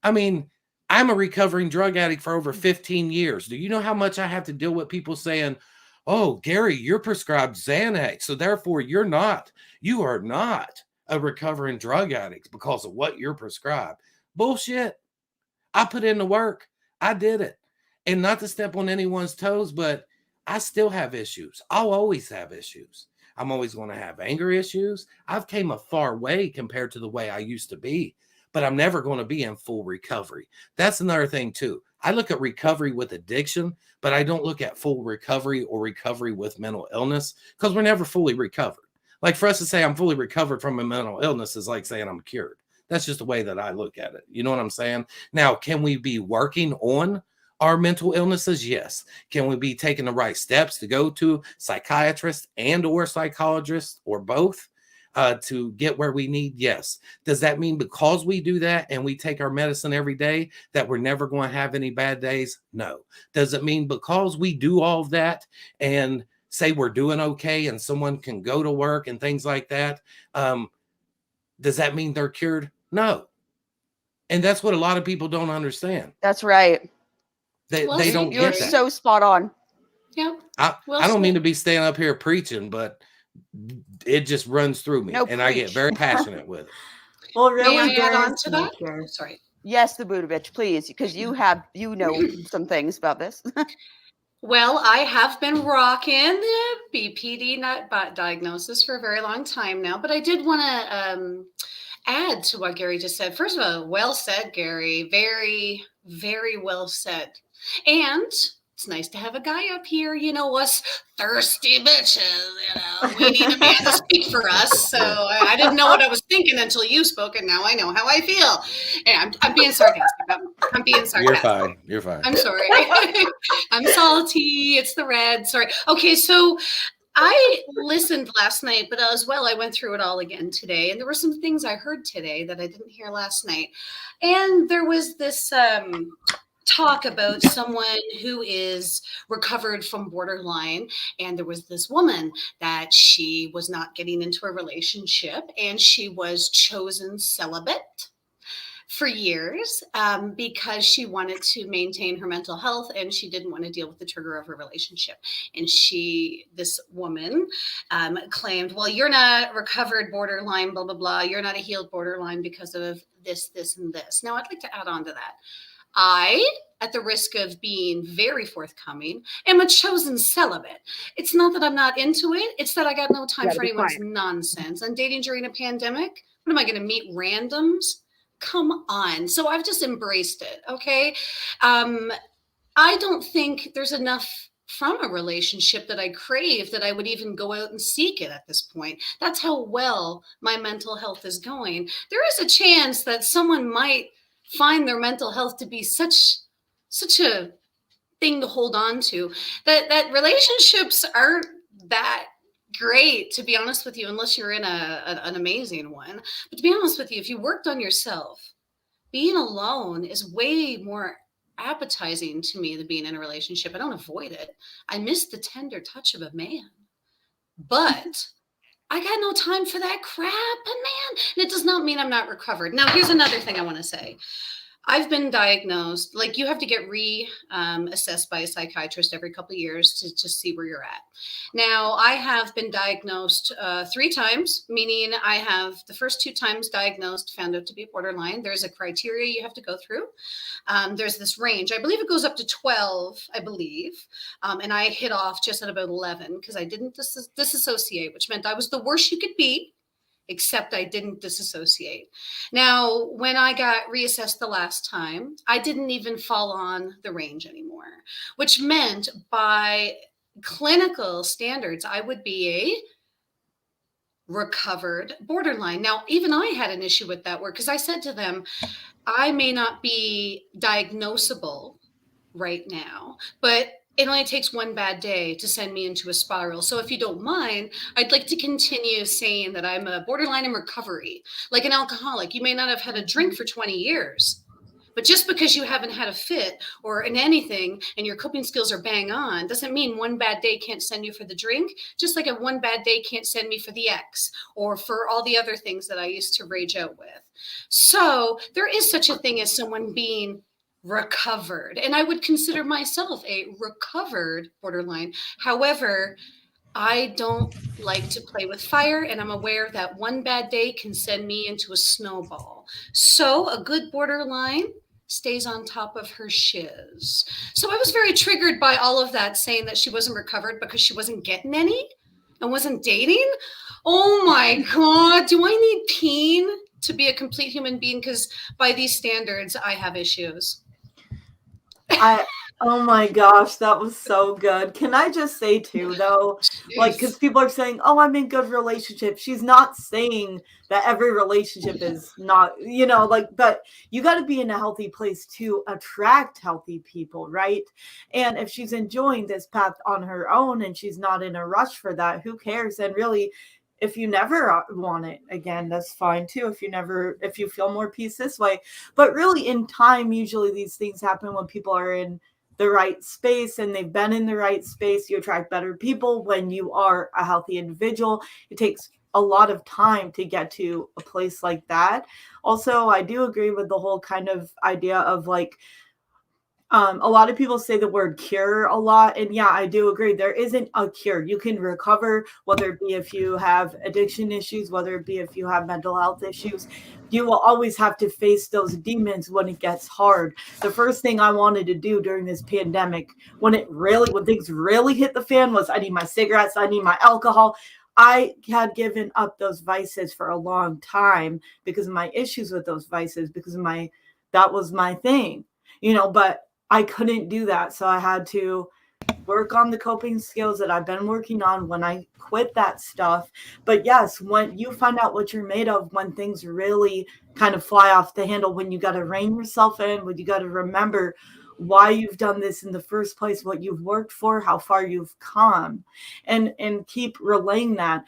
I mean, I'm a recovering drug addict for over 15 years. Do you know how much I have to deal with people saying, oh, Gary, you're prescribed Xanax, so therefore you are not a recovering drug addict because of what you're prescribed. Bullshit. I put in the work. I did it. And not to step on anyone's toes, but I still have issues. I'll always have issues. I'm always going to have anger issues. I've came a far way compared to the way I used to be, but I'm never going to be in full recovery. That's another thing too. I look at recovery with addiction, but I don't look at full recovery or recovery with mental illness because we're never fully recovered. Like for us to say I'm fully recovered from a mental illness is like saying I'm cured. That's just the way that I look at it. You know what I'm saying? Now, can we be working on our mental illnesses? Yes. Can we be taking the right steps to go to psychiatrists and or psychologists or both to get where we need? Yes. Does that mean because we do that and we take our medicine every day that we're never going to have any bad days? No. Does it mean because we do all of that and say we're doing okay and someone can go to work and things like that, does that mean they're cured? No. And that's what a lot of people don't understand. That's right. They don't get that. You're so spot on. Yeah. I don't mean to be standing up here preaching, but it just runs through me. And I get very passionate with it. Well, really, may I add on to that? Sorry. Yes, the Buddha bitch, please, because you know some things about this. Well, I have been rocking the BPD diagnosis for a very long time now, but I did want to add to what Gary just said. First of all, well said, Gary. Very, very well said. And it's nice to have a guy up here, us thirsty bitches, we need a man to speak for us. So I didn't know what I was thinking until you spoke, and now I know how I feel. And I'm being sarcastic. I'm being sarcastic. You're fine. I'm sorry. I'm salty. It's the red. Sorry. Okay, so I listened last night, but as well, I went through it all again today. And there were some things I heard today that I didn't hear last night. And there was this talk about someone who is recovered from borderline. And there was this woman that she was not getting into a relationship and she was chosen celibate for years because she wanted to maintain her mental health and she didn't want to deal with the trigger of her relationship. And this woman claimed, well, you're not recovered borderline, blah, blah, blah. You're not a healed borderline because of this, this, and this. Now, I'd like to add on to that. I, at the risk of being very forthcoming, am a chosen celibate. It's not that I'm not into it. It's that I got no time for anyone's nonsense. And dating during a pandemic, what am I going to meet randoms? Come on. So I've just embraced it. Okay. I don't think there's enough from a relationship that I crave that I would even go out and seek it at this point. That's how well my mental health is going. There is a chance that someone might find their mental health to be such a thing to hold on to that relationships aren't that great, to be honest with you, unless you're in an amazing one. But to be honest with you, if you worked on yourself, being alone is way more appetizing to me than being in a relationship. I don't avoid it. I miss the tender touch of a man. But I got no time for that crap, man. And it does not mean I'm not recovered. Now, here's another thing I want to say. I've been diagnosed, like you have to get assessed by a psychiatrist every couple of years to just see where you're at. Now, I have been diagnosed 3 times, meaning I have the first 2 times diagnosed, found out to be borderline. There's a criteria you have to go through. There's this range. I believe it goes up to 12, I believe. And I hit off just at about 11 because I didn't disassociate, which meant I was the worst you could be, except I didn't disassociate. Now, when I got reassessed the last time, I didn't even fall on the range anymore, which meant by clinical standards, I would be a recovered borderline. Now, even I had an issue with that word because I said to them, I may not be diagnosable right now, but it only takes one bad day to send me into a spiral. So if you don't mind, I'd like to continue saying that I'm a borderline in recovery, like an alcoholic. You may not have had a drink for 20 years, but just because you haven't had a fit or in anything and your coping skills are bang on doesn't mean one bad day can't send you for the drink, just like a one bad day can't send me for the ex or for all the other things that I used to rage out with. So there is such a thing as someone being recovered. And I would consider myself a recovered borderline. However, I don't like to play with fire, and I'm aware that one bad day can send me into a snowball. So a good borderline stays on top of her shiz. So I was very triggered by all of that, saying that she wasn't recovered because she wasn't getting any and wasn't dating. Oh my God, do I need peen to be a complete human being? Because by these standards, I have issues. Oh my gosh, that was so good. Can I just say too, though, like, because people are saying, oh, I'm in good relationships. She's not saying that every relationship is not, but you got to be in a healthy place to attract healthy people, right? And if she's enjoying this path on her own and she's not in a rush for that, who cares? And really, if you never want it again, that's fine too. If you feel more peace this way, but really in time, usually these things happen when people are in the right space and they've been in the right space. You attract better people when you are a healthy individual. It takes a lot of time to get to a place like that. Also, I do agree with the whole kind of idea of like, a lot of people say the word cure a lot. And yeah, I do agree. There isn't a cure. You can recover, whether it be if you have addiction issues, whether it be if you have mental health issues. You will always have to face those demons when it gets hard. The first thing I wanted to do during this pandemic, when things really hit the fan, was I need my cigarettes, I need my alcohol. I had given up those vices for a long time because of my issues with those vices, because of that was my thing, but I couldn't do that. So I had to work on the coping skills that I've been working on when I quit that stuff. But yes, when you find out what you're made of, when things really kind of fly off the handle, when you got to rein yourself in, when you got to remember why you've done this in the first place, what you've worked for, how far you've come, and keep relaying that.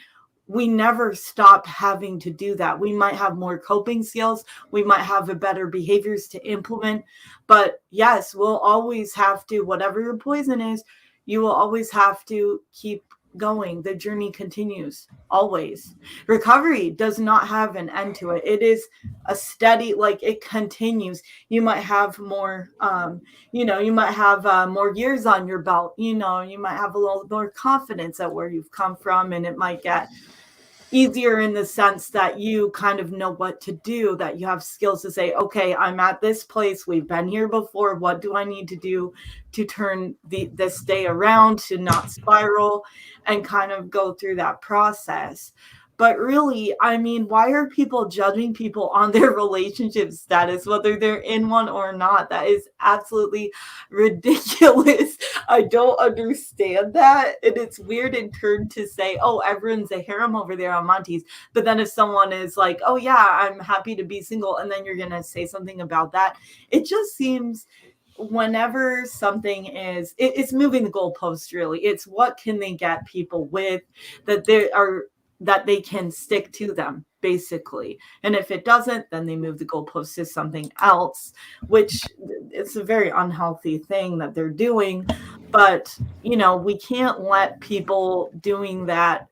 We never stop having to do that. We might have more coping skills. We might have better behaviors to implement. But yes, we'll always have to, whatever your poison is, you will always have to keep going. The journey continues always. Recovery does not have an end to it. It is a steady, it continues. You might have more, you might have more years on your belt. You might have a little more confidence at where you've come from, and it might get easier in the sense that you kind of know what to do, that you have skills to say, okay, I'm at this place. We've been here before. What do I need to do to turn this day around, to not spiral, and kind of go through that process? But really, I mean, why are people judging people on their relationship status, whether they're in one or not? That is absolutely ridiculous. I don't understand that. And it's weird in turn to say, oh, everyone's a harem over there on Monty's. But then if someone is like, oh, yeah, I'm happy to be single, and then you're going to say something about that, it just seems whenever something is, it's moving the goalpost, really. It's what can they get people with that they can stick to them, basically. And if it doesn't, then they move the goalpost to something else, which it's a very unhealthy thing that they're doing. But, we can't let people doing that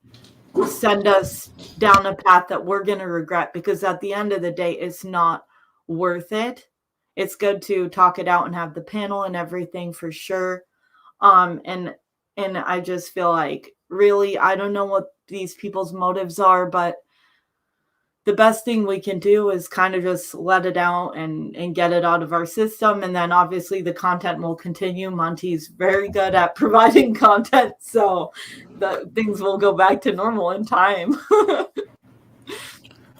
send us down a path that we're going to regret, because at the end of the day, it's not worth it. It's good to talk it out and have the panel and everything for sure. And I just feel like, really, I don't know what these people's motives are, but the best thing we can do is kind of just let it out and get it out of our system. And then obviously the content will continue. Monty's very good at providing content, so the things will go back to normal in time.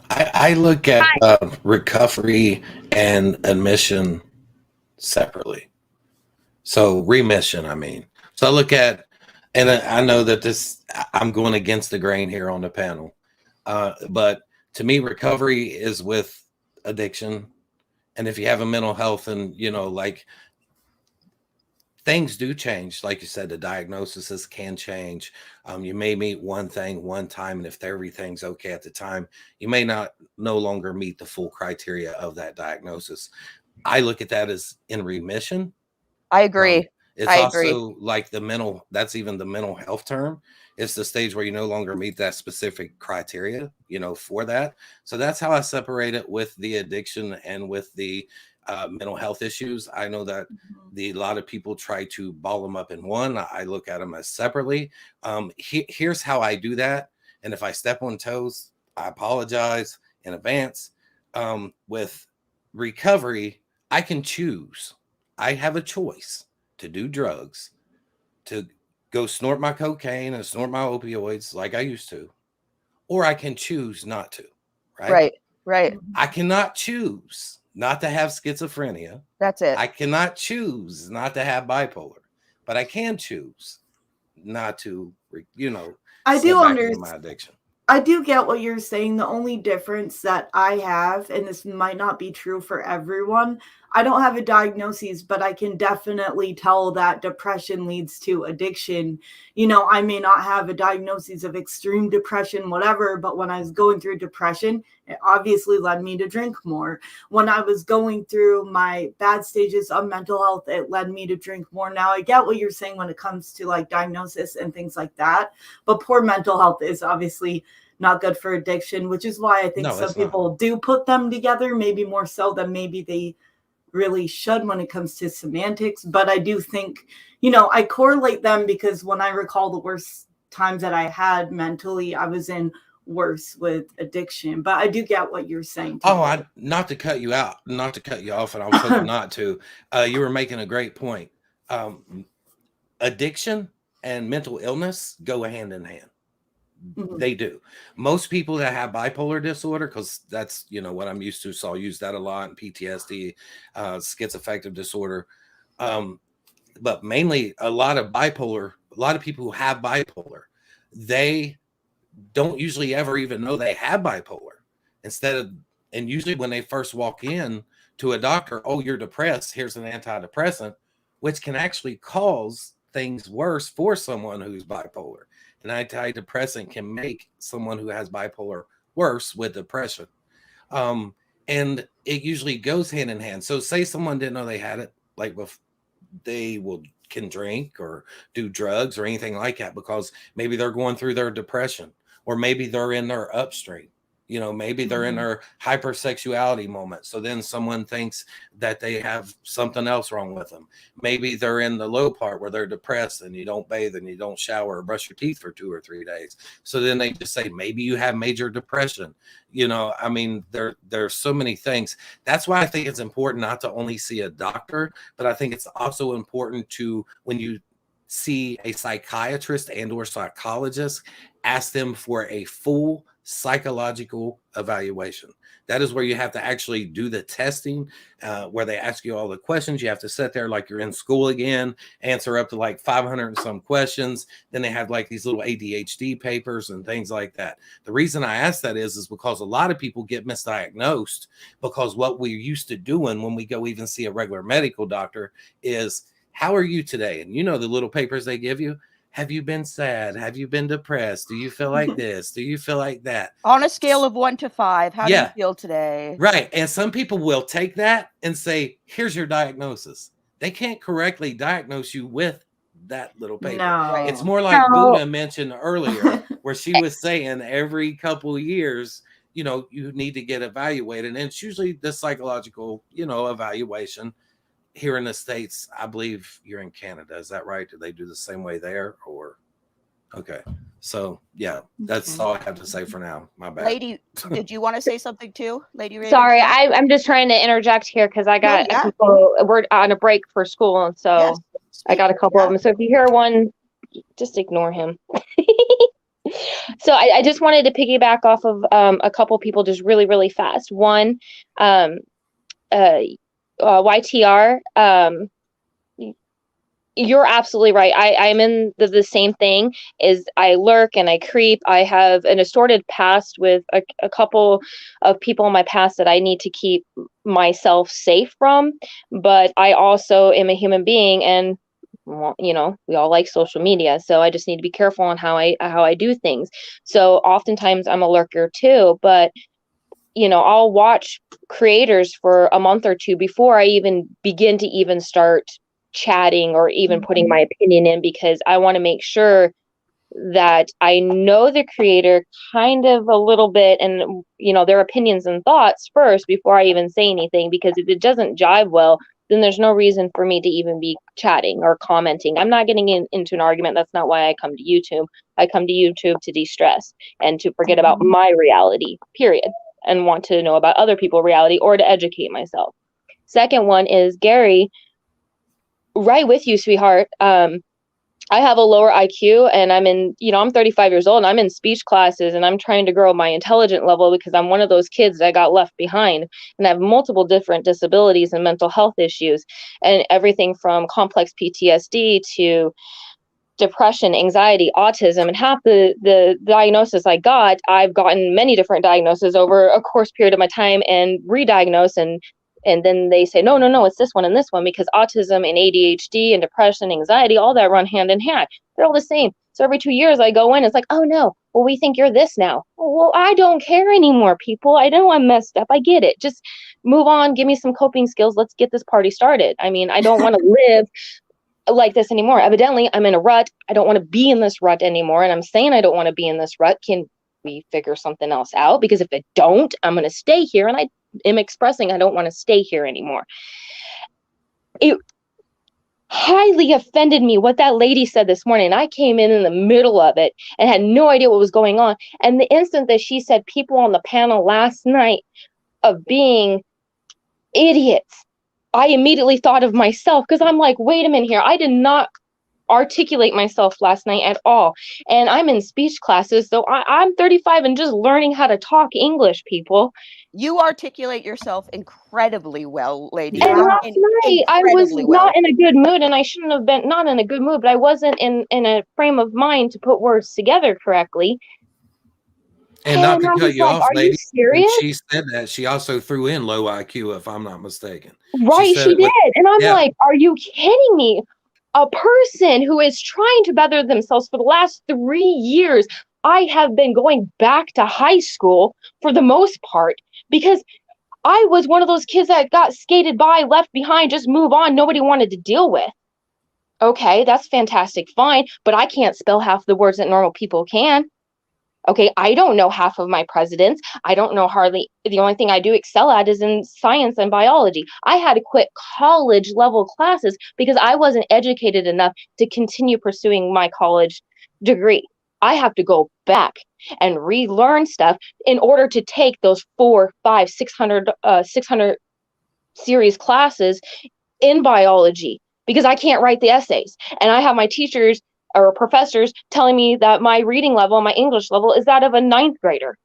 I look at recovery and admission separately. So remission, I mean. So I look at, and I know that I'm going against the grain here on the panel, but to me, recovery is with addiction. And if you have a mental health and, like, things do change. Like you said, the diagnoses can change. You may meet one thing one time, and if everything's okay at the time, you may no longer meet the full criteria of that diagnosis. I look at that as in remission. I agree. It's also like that's even the mental health term. It's the stage where you no longer meet that specific criteria, for that. So that's how I separate it with the addiction and with the mental health issues. I know that a lot of people try to ball them up in one. I look at them as separately. Here's how I do that. And if I step on toes, I apologize in advance. With recovery, I can choose. I have a choice to do drugs, to go snort my cocaine and snort my opioids like I used to, or I can choose not to, right? Right. I cannot choose not to have schizophrenia. That's it. I cannot choose not to have bipolar, but I can choose not to, I do understand my addiction. I do get what you're saying. The only difference that I have, and this might not be true for everyone, I don't have a diagnosis, but I can definitely tell that depression leads to addiction. I may not have a diagnosis of extreme depression, whatever, but when I was going through depression, it obviously led me to drink more. When I was going through my bad stages of mental health, it led me to drink more. Now, I get what you're saying when it comes to like diagnosis and things like that, but poor mental health is obviously not good for addiction, which is why I think some people do put them together, maybe more so than maybe they really should when it comes to semantics. But I do think, I correlate them because when I recall the worst times that I had mentally, I was in worse with addiction. But I do get what you're saying. Not to cut you off, and I was hoping not to. You were making a great point. Addiction and mental illness go hand in hand. Mm-hmm. They do. Most people that have bipolar disorder, because that's what I'm used to, so I'll use that a lot, and PTSD, schizoaffective disorder, but mainly a lot of people who have bipolar, they don't usually ever even know they have bipolar. And usually when they first walk in to a doctor, oh, you're depressed, here's an antidepressant, which can actually cause things worse for someone who's bipolar. An antidepressant can make someone who has bipolar worse with depression. And it usually goes hand in hand. So say someone didn't know they had it, like they can drink or do drugs or anything like that because maybe they're going through their depression, or maybe they're in their upstream. Maybe they're in their hypersexuality moment. So then someone thinks that they have something else wrong with them. Maybe they're in the low part where they're depressed and you don't bathe and you don't shower or brush your teeth for 2 or 3 days. So then they just say, maybe you have major depression. There's so many things. That's why I think it's important not to only see a doctor, but I think it's also important to, when you see a psychiatrist and or psychologist, ask them for a full psychological evaluation. That is where you have to actually do the testing, where they ask you all the questions. You have to sit there like you're in school again, answer up to like 500 and some questions. Then they have like these little ADHD papers and things like that. The reason I ask that is because a lot of people get misdiagnosed, because what we're used to doing when we go even see a regular medical doctor is, how are you today? And you know the little papers they give you. Have you been sad? Have you been depressed? Do you feel like this? Do you feel like that? On a scale of 1 to 5, how do you feel today? Right. And some people will take that and say, here's your diagnosis. They can't correctly diagnose you with that little paper. No. It's more like Buddha mentioned earlier, where she was saying every couple of years, you know, you need to get evaluated. And it's usually the psychological, you know, evaluation. Here in the States, I believe you're in Canada. Is that right? Do they do the same way there? Or okay. So yeah, that's all I have to say for now. My bad. Lady, did you want to say something too? Lady Raven? Sorry, I'm just trying to interject here because I got a couple, we're on a break for school, and so I got a couple of them. So if you hear one, just ignore him. So I just wanted to piggyback off of a couple people just really, really fast. One, YTR, you're absolutely right. I'm in the same thing. Is I lurk and I creep. I have an assorted past with a couple of people in my past that I need to keep myself safe from. But I also am a human being, and well, you know, we all like social media, so I just need to be careful on how I do things. So oftentimes I'm a lurker too, but you know, I'll watch creators for a month or two before I even begin to even start chatting or even putting my opinion in, because I want to make sure that I know the creator kind of a little bit, and you know, their opinions and thoughts first before I even say anything, because if it doesn't jive well, then there's no reason for me to even be chatting or commenting. I'm not getting into an argument. That's not why I come to YouTube. I come to YouTube to de-stress and to forget about my reality, period, and want to know about other people's reality or to educate myself. Second one is Gary, right with you, sweetheart. I have a lower IQ, and I'm 35 years old, and I'm in speech classes, and I'm trying to grow my intelligent level because I'm one of those kids that got left behind, and I have multiple different disabilities and mental health issues, and everything from complex PTSD to depression, anxiety, autism. And half the diagnosis I got, I've gotten many different diagnoses over a course period of my time and re-diagnose, and then they say, no, it's this one and this one, because autism and ADHD and depression, anxiety, all that run hand in hand. They're all the same. So every 2 years I go in, it's like, oh no, well, we think you're this now. Well, I don't care anymore, people. I know I'm messed up. I get it. Just move on. Give me some coping skills. Let's get this party started. I mean, I don't want to live like this anymore. Evidently, I'm in a rut. I don't want to be in this rut anymore. And I'm saying I don't want to be in this rut. Can we figure something else out? Because if I don't, I'm going to stay here. And I am expressing I don't want to stay here anymore. It highly offended me what that lady said this morning. I came in the middle of it and had no idea what was going on. And the instant that she said people on the panel last night of being idiots, I immediately thought of myself, because I'm like, wait a minute here. I did not articulate myself last night at all. And I'm in speech classes, so I'm 35 and just learning how to talk English, people. You articulate yourself incredibly well, lady. And last night I was not in a good mood, and I shouldn't have been not in a good mood, but I wasn't in a frame of mind to put words together correctly. And not to cut you off, lady, serious? She said that she also threw in low IQ, if I'm not mistaken. Right, she did. And I'm like, are you kidding me? A person who is trying to better themselves for the last 3 years, I have been going back to high school for the most part, because I was one of those kids that got skated by, left behind, just move on, nobody wanted to deal with. Okay, that's fantastic, fine, but I can't spell half the words that normal people can. Okay, I don't know half of my presidents. I don't know hardly, the only thing I do excel at is in science and biology. I had to quit college level classes because I wasn't educated enough to continue pursuing my college degree. I have to go back and relearn stuff in order to take those 400, 500, 600 series classes in biology, because I can't write the essays. And I have my teachers or professors telling me that my reading level, my English level, is that of a 9th grader.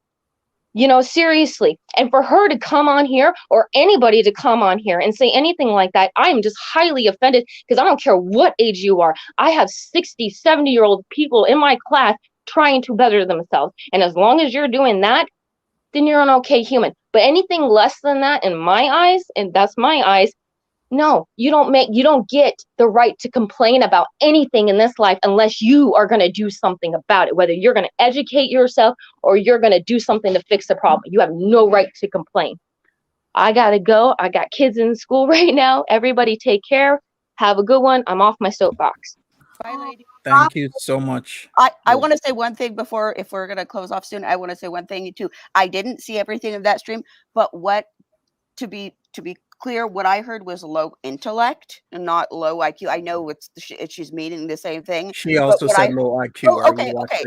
You know, seriously. And for her to come on here, or anybody to come on here and say anything like that, I am just highly offended, because I don't care what age you are. I have 60, 70-year-old people in my class trying to better themselves. And as long as you're doing that, then you're an okay human. But anything less than that, in my eyes, and that's my eyes, no, you don't get the right to complain about anything in this life unless you are going to do something about it, whether you're going to educate yourself or you're going to do something to fix the problem. You have no right to complain. I got to go. I got kids in school right now. Everybody take care. Have a good one. I'm off my soapbox. Bye, lady. Thank you so much. I want to say one thing before, if we're going to close off soon, I want to say one thing too. I didn't see everything of that stream, but to be clear, what I heard was low intellect and not low IQ. I know she's meaning the same thing. She also said low IQ. Oh, okay.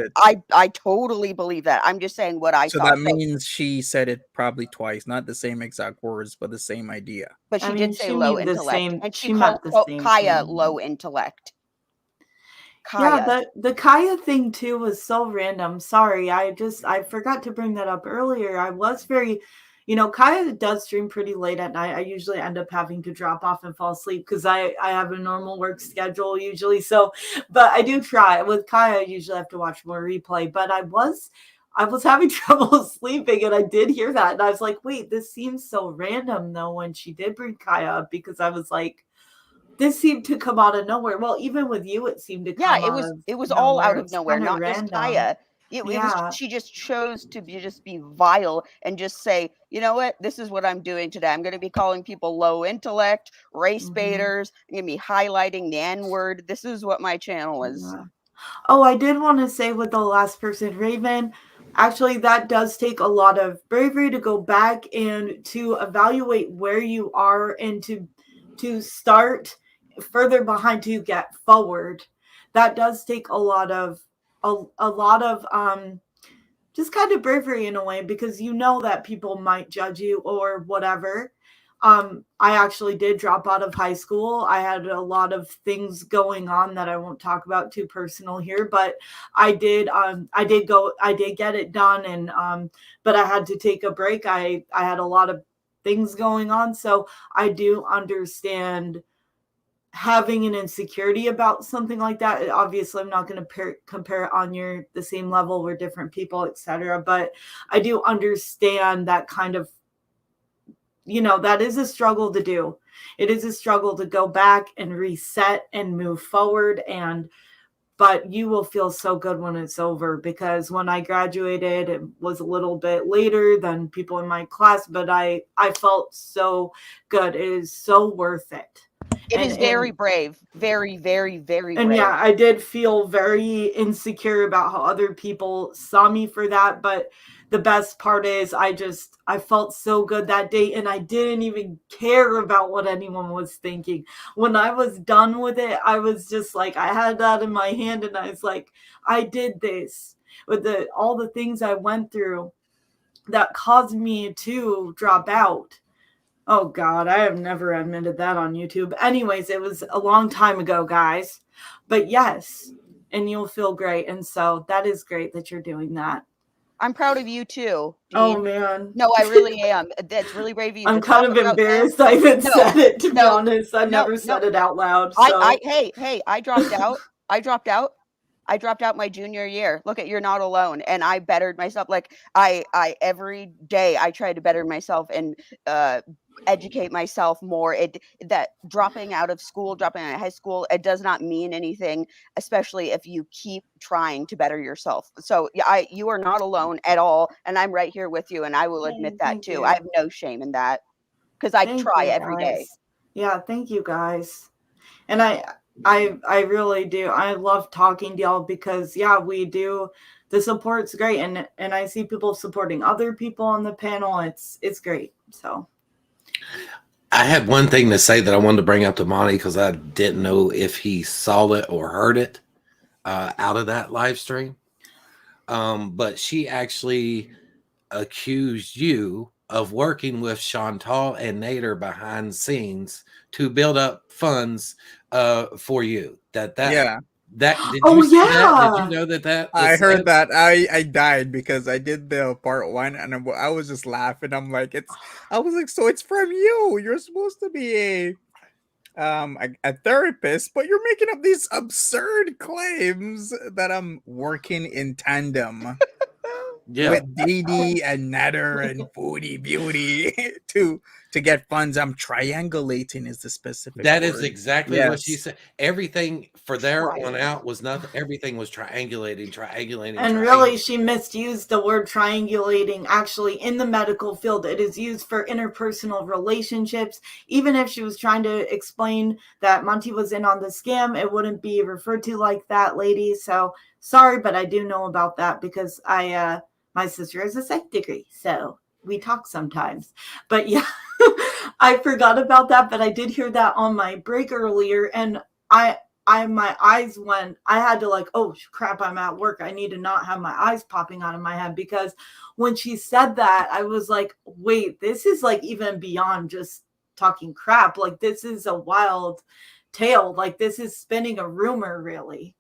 I totally believe that. I'm just saying what I so saw. That means she said it probably twice, not the same exact words, but the same idea. But she did say low intellect, and she called Kaya low intellect. Kaya. Yeah, the Kaya thing too was so random. Sorry, I forgot to bring that up earlier. I was very, Kaya does stream pretty late at night. I usually end up having to drop off and fall asleep because I have a normal work schedule usually. So, but I do try. With Kaya, I usually have to watch more replay. But I was having trouble sleeping, and I did hear that, and I was like, wait, this seems so random though when she did bring Kaya up, because I was like, this seemed to come out of nowhere. Well, even with you, it seemed to come out of nowhere. Yeah, it was all out of nowhere, not just Kaya. It was, she just chose to be vile and just say, you know what, this is what I'm doing today. I'm going to be calling people low intellect, race baiters. I'm going to be highlighting the N-word. This is what my channel is. Yeah. Oh, I did want to say with the last person, Raven, actually, that does take a lot of bravery to go back and to evaluate where you are and to start further behind to get forward. That does take a lot of just kind of bravery in a way, because you know that people might judge you or whatever. I actually did drop out of high school. I had a lot of things going on that I won't talk about too personal here, but I did get it done, and but I had to take a break. I had a lot of things going on, so I do understand having an insecurity about something like that. Obviously, I'm not going to compare it on the same level. We're different people, etc. But I do understand that kind of, that is a struggle to do. It is a struggle to go back and reset and move forward. But you will feel so good when it's over, because when I graduated, it was a little bit later than people in my class, but I felt so good. It is so worth it. It is very brave. Very, very, very brave. And yeah, I did feel very insecure about how other people saw me for that. But the best part is I felt so good that day, and I didn't even care about what anyone was thinking. When I was done with it, I was just like, I had that in my hand, and I was like, I did this with all the things I went through that caused me to drop out. Oh, God, I have never admitted that on YouTube. Anyways, it was a long time ago, guys. But yes, and you'll feel great. And so that is great that you're doing that. I'm proud of you, too, Dean. Oh, man. No, I really am. That's really brave of you. I'm kind of embarrassed I even said it, to be honest. I've never said it out loud. So. Hey, I dropped out. I dropped out my junior year. Look at, you're not alone. And I bettered myself. Like I every day I try to better myself and educate myself more. That dropping out of school, dropping out of high school, it does not mean anything, especially if you keep trying to better yourself. So you are not alone at all. And I'm right here with you. And I will admit that too. I have no shame in that, because I try every day. Yeah. Thank you, guys. And I really do. I love talking to y'all because, we do. The support's great. And I see people supporting other people on the panel. It's great. So. I had one thing to say that I wanted to bring up to Monty, because I didn't know if he saw it or heard it out of that live stream. But she actually accused you of working with Chantal and Nader behind the scenes to build up funds for you. That did Oh, you see that? Did you yeah. know that I was heard that. I died because I did the part one and I was just laughing. I'm like, I was like, so it's from you. You're supposed to be a therapist, but you're making up these absurd claims that I'm working in tandem yeah. with DD and Natter and Foodie Beauty to get funds. I'm triangulating is the specific That is word. exactly what she Yes. said. Everything for there on out was nothing. Everything was triangulating. And really, she misused the word triangulating. Actually, in the medical field, it is used for interpersonal relationships. Even if she was trying to explain that Monty was in on the scam, it wouldn't be referred to like that, lady. So sorry, but I do know about that because my sister has a psych degree, so we talk sometimes. But yeah, I forgot about that, but I did hear that on my break earlier, and my eyes went, I had to like, oh crap, I'm at work. I need to not have my eyes popping out of my head, because when she said that, I was like, wait, this is like even beyond just talking crap. Like, this is a wild tale. Like, this is spinning a rumor, really.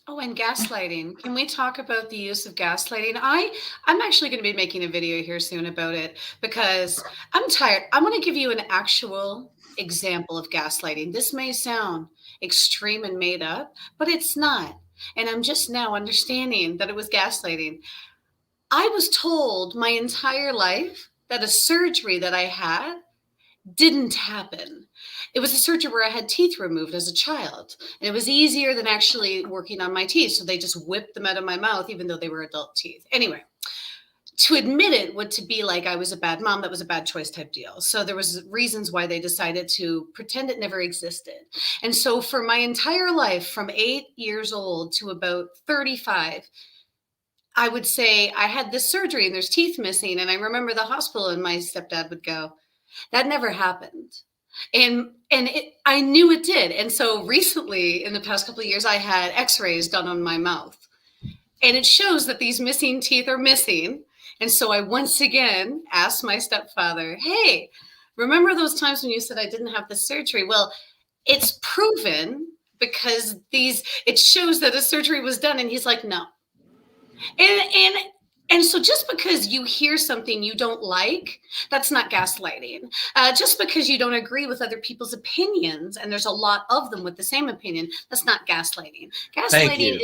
Oh, and gaslighting. Can we talk about the use of gaslighting? I'm actually going to be making a video here soon about it because I'm tired. I'm going to give you an actual example of gaslighting. This may sound extreme and made up, but it's not. And I'm just now understanding that it was gaslighting. I was told my entire life that a surgery that I had didn't happen. It was a surgery where I had teeth removed as a child, and it was easier than actually working on my teeth. So they just whipped them out of my mouth, even though they were adult teeth. Anyway, to admit it would to be like I was a bad mom, that was a bad choice type deal. So there was reasons why they decided to pretend it never existed. And so for my entire life, from 8 years old to about 35, I would say I had this surgery and there's teeth missing. And I remember the hospital and my stepdad would go, that never happened. And I knew it did. And so recently, in the past couple of years, I had x-rays done on my mouth. And it shows that these missing teeth are missing. And so I once again asked my stepfather, hey, remember those times when you said I didn't have the surgery? Well, it's proven because it shows that a surgery was done. And he's like, no. And so just because you hear something you don't like, that's not gaslighting. Just because you don't agree with other people's opinions, and there's a lot of them with the same opinion, that's not gaslighting. Gaslighting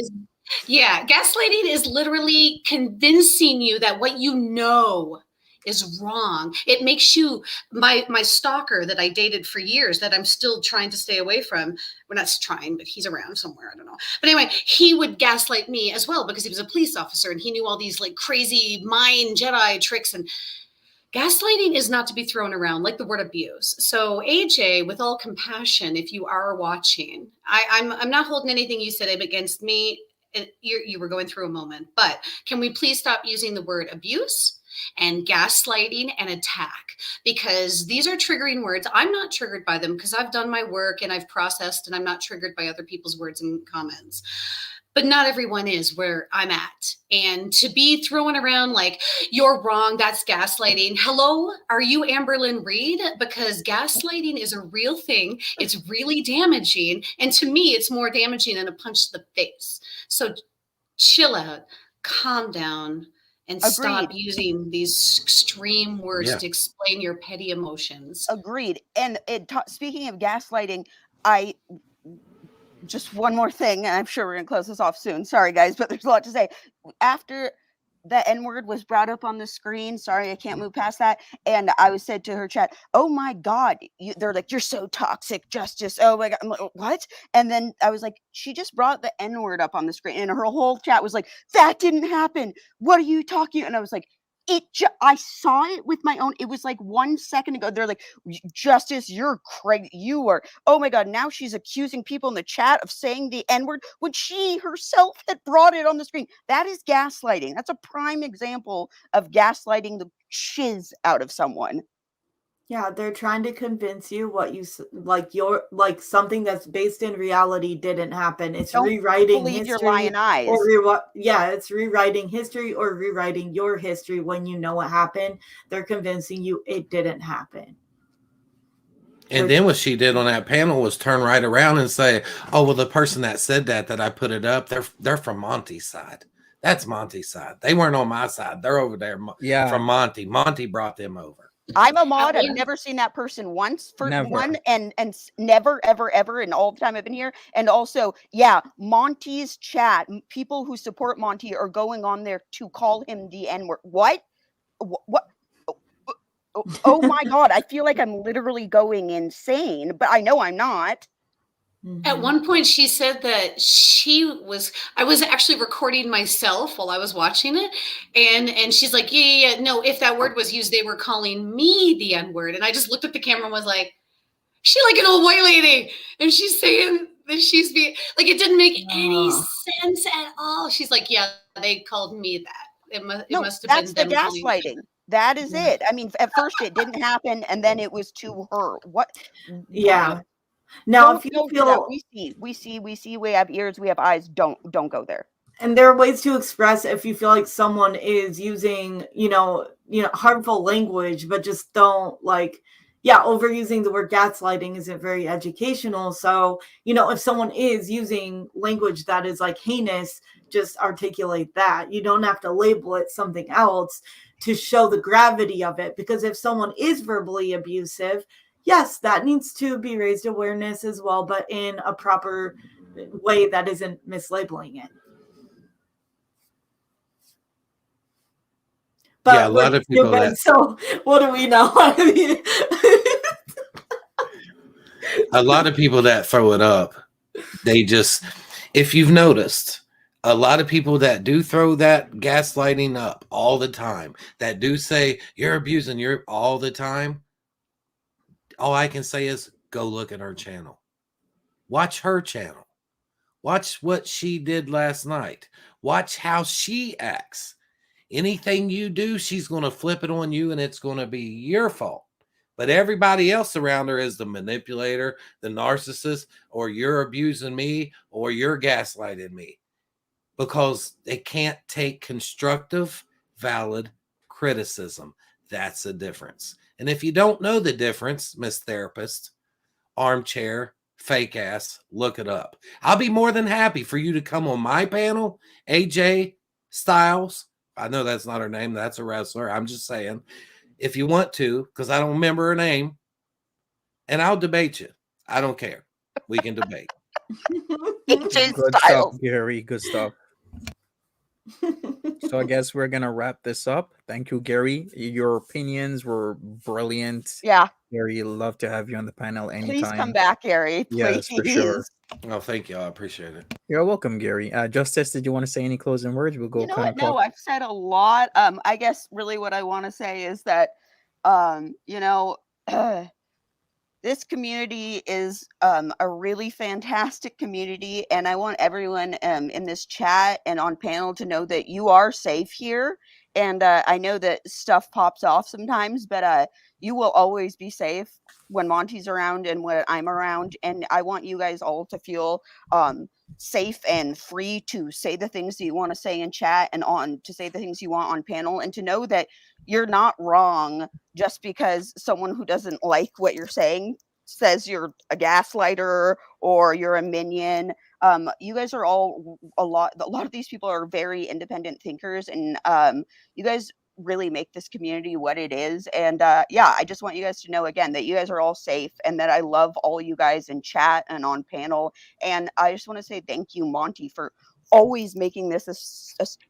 is literally convincing you that what you know is wrong. It makes you, my stalker that I dated for years that I'm still trying to stay away from. We're not trying, but he's around somewhere. I don't know. But anyway, he would gaslight me as well because he was a police officer and he knew all these like crazy mind Jedi tricks. And gaslighting is not to be thrown around like the word abuse. So AJ, with all compassion, if you are watching, I'm not holding anything you said against me. You were going through a moment, but can we please stop using the word abuse and gaslighting and attack, because these are triggering words. I'm not triggered by them because I've done my work and I've processed, and I'm not triggered by other people's words and comments. But not everyone is where I'm at. And to be throwing around like, you're wrong, that's gaslighting. Hello, are you Amberlynn Reed? Because gaslighting is a real thing. It's really damaging. And to me, it's more damaging than a punch to the face. So chill out, calm down, and stop using these extreme words to explain your petty emotions. Agreed. And speaking of gaslighting, just one more thing, and I'm sure we're going to close this off soon. Sorry, guys, but there's a lot to say. After the N-word was brought up on the screen, sorry, I can't move past that, and I was said to her chat, oh my God, they're like, you're so toxic, Justice. Oh my God. I'm like, what? And then I was like, she just brought the N-word up on the screen, and her whole chat was like, that didn't happen. What are you talking? And I was like, I saw it with my own. It was like 1 second ago. They're like, Justice, you're crazy. You are. Oh my God. Now she's accusing people in the chat of saying the N-word when she herself had brought it on the screen. That is gaslighting. That's a prime example of gaslighting the shiz out of someone. Yeah, they're trying to convince you what you like something that's based in reality didn't happen. It's rewriting history. Your lying eyes. It's rewriting history or rewriting your history when you know what happened. They're convincing you it didn't happen. And then what she did on that panel was turn right around and say, "Oh, well, the person that said that I put it up, they're from Monty's side. That's Monty's side. They weren't on my side. They're over there from Monty. Monty brought them over." I'm a mod. I've never seen that person once for Never. one, and never, ever, ever in all the time I've been here. And also, yeah, Monty's chat. People who support Monty are going on there to call him the N-word. What? What? Oh my God! I feel like I'm literally going insane, but I know I'm not. At one point, she said that I was actually recording myself while I was watching it. And she's like, yeah, no, if that word was used, they were calling me the N-word. And I just looked at the camera and was like, she like an old white lady. And she's saying that she's being, like, it didn't make any sense at all. She's like, yeah, they called me that. It must have That's been the them calling me. gaslighting. That is it. I mean, at first it didn't happen, and then it was to her. What? Yeah. Now, if you Don't do feel that. We see, we have ears, we have eyes. Don't go there. and there are ways to express if you feel like someone is using, harmful language, but just don't overusing the word gaslighting isn't very educational. So, if someone is using language that is like heinous, just articulate that. You don't have to label it something else to show the gravity of it, because if someone is verbally abusive, yes, that needs to be raised awareness as well, but in a proper way that isn't mislabeling it. But yeah, a lot of people that so what do we know? a lot of people that throw it up, they just, if you've noticed, a lot of people that do throw that gaslighting up all the time, that do say you're abusing you're all the time, all I can say is go look at her channel. Watch her channel. Watch what she did last night. Watch how she acts. Anything you do, she's going to flip it on you, and it's going to be your fault. But everybody else around her is the manipulator, the narcissist, or you're abusing me, or you're gaslighting me. Because they can't take constructive, valid criticism. That's the difference. And if you don't know the difference, Miss Therapist, armchair, fake ass, look it up. I'll be more than happy for you to come on my panel, AJ Styles. I know that's not her name. That's a wrestler. I'm just saying, if you want to, because I don't remember her name, and I'll debate you. I don't care. We can debate. Good stuff, Gary. Good stuff. So I guess we're gonna wrap this up. Thank you, Gary. Your opinions were brilliant. Yeah. Gary, love to have you on the panel anytime. Please come back, Gary. Please. Yes, for sure. Oh, thank you. I appreciate it. You're welcome, Gary. Justice, did you want to say any closing words? We'll go. You know what? No, I've said a lot. I guess really what I want to say is that, this community is a really fantastic community, and I want everyone in this chat and on panel to know that you are safe here. And I know that stuff pops off sometimes, but you will always be safe when Monty's around and when I'm around. And I want you guys all to feel safe and free to say the things that you want to say in chat and to say the things you want on panel, and to know that you're not wrong just because someone who doesn't like what you're saying says you're a gaslighter or you're a minion. You guys are all a lot of these people are very independent thinkers, and you guys really make this community what it is. And I just want you guys to know again that you guys are all safe, and that I love all you guys in chat and on panel. And I just want to say thank you, Monty, for always making this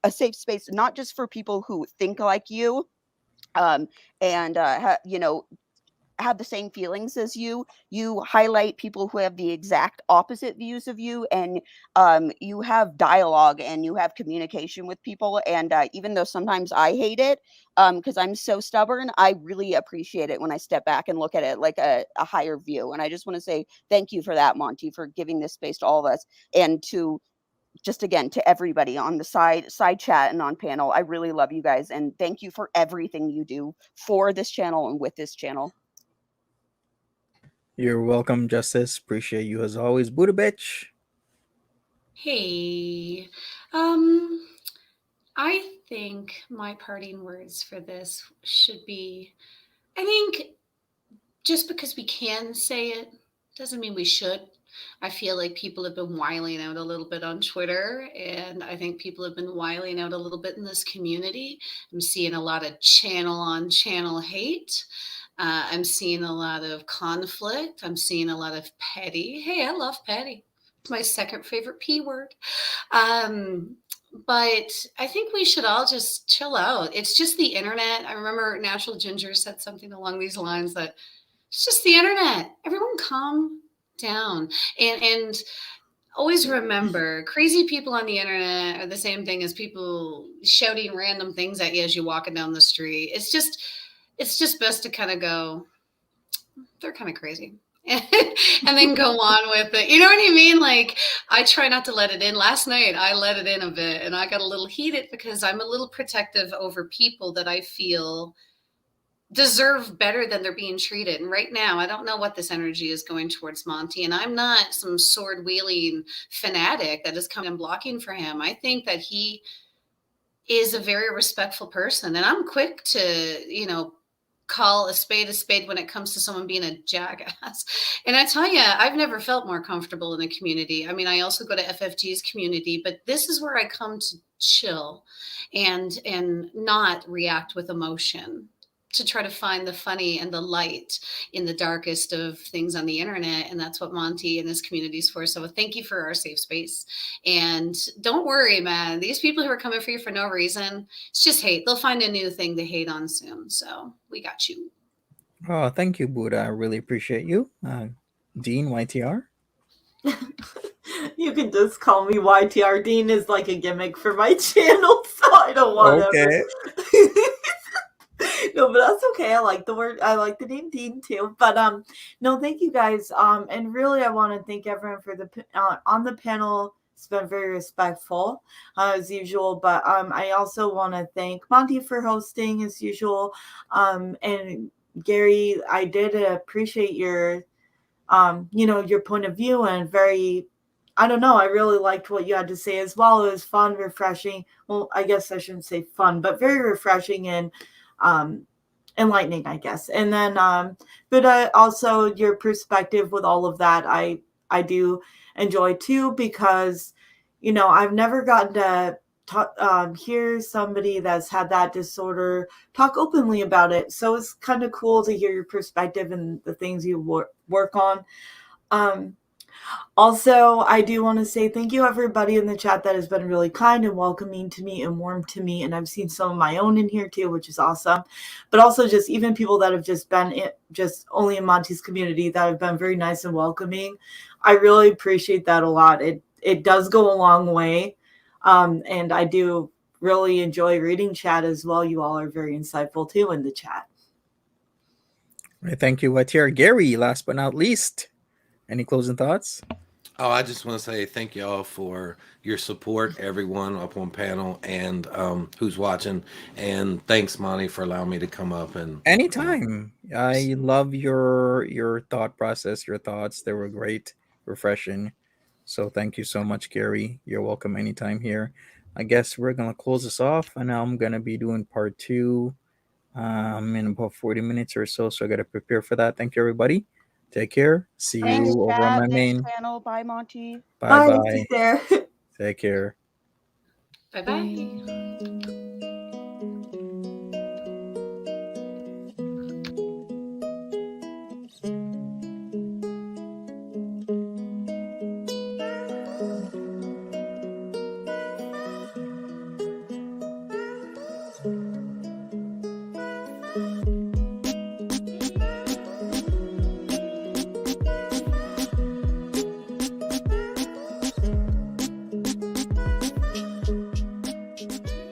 a safe space, not just for people who think like you, have the same feelings as you. You highlight people who have the exact opposite views of you, and you have dialogue and you have communication with people. And even though sometimes I hate it because I'm so stubborn, I really appreciate it when I step back and look at it like a higher view. And I just want to say thank you for that, Monty, for giving this space to all of us, and to just again to everybody on the side chat and on panel. I really love you guys, and thank you for everything you do for this channel and with this channel. You're welcome, Justice. Appreciate you as always, Buddha bitch. Hey, I think my parting words for this should be, I think just because we can say it doesn't mean we should. I feel like people have been wiling out a little bit on Twitter, and I think people have been wiling out a little bit in this community. I'm seeing a lot of channel on channel hate. I'm seeing a lot of conflict. I'm seeing a lot of petty. Hey, I love petty. It's my second favorite P word. But I think we should all just chill out. It's just the internet. I remember Natural Ginger said something along these lines that it's just the internet. Everyone calm down. And always remember, crazy people on the internet are the same thing as people shouting random things at you as you're walking down the street. It's just best to kind of go, they're kind of crazy. And then go on with it. You know what I mean? Like, I try not to let it in. Last night, I let it in a bit, and I got a little heated because I'm a little protective over people that I feel deserve better than they're being treated. And right now, I don't know what this energy is going towards Monty, and I'm not some sword wielding fanatic that is coming and blocking for him. I think that he is a very respectful person, and I'm quick to, call a spade when it comes to someone being a jackass. And I tell you, I've never felt more comfortable in a community. I mean, I also go to FFG's community, but this is where I come to chill and not react with emotion, to try to find the funny and the light in the darkest of things on the internet. And that's what Monty and his community is for. So thank you for our safe space. And don't worry, man, these people who are coming for you for no reason, it's just hate. They'll find a new thing to hate on soon. So we got you. Oh, thank you, Buddha. I really appreciate you. Dean, YTR? You can just call me YTR. Dean is like a gimmick for my channel, so I don't want Okay. No, but that's okay. I like the word. I like the name Dean too. But no, thank you guys. And really, I want to thank everyone for the on the panel. It's been very respectful as usual. But I also want to thank Monty for hosting as usual. And Gary, I did appreciate your your point of view, and very, I don't know, I really liked what you had to say as well. It was fun, refreshing. Well, I guess I shouldn't say fun, but very refreshing and enlightening, I guess. And then but also your perspective with all of that, I do enjoy too, because I've never gotten to hear somebody that's had that disorder talk openly about it. So it's kind of cool to hear your perspective and the things you work on. Also, I do want to say thank you everybody in the chat that has been really kind and welcoming to me and warm to me. And I've seen some of my own in here too, which is awesome. But also just even people that have just been just only in Monty's community that have been very nice and welcoming. I really appreciate that a lot. It does go a long way. And I do really enjoy reading chat as well. You all are very insightful too in the chat. Right, thank you, YTR. Gary, last but not least, any closing thoughts? Oh, I just want to say thank y'all for your support, everyone up on panel and who's watching. And thanks, Monty, for allowing me to come up. And anytime. I love your thought process, your thoughts. They were great, refreshing. So thank you so much, Gary. You're welcome anytime here. I guess we're going to close this off, and I'm going to be doing part 2 in about 40 minutes or so. So I got to prepare for that. Thank you, everybody. Take care. See Thanks, you over on my thanks, main channel. Bye, Monty. Bye. Take care. Take care. Bye-bye. Thank you.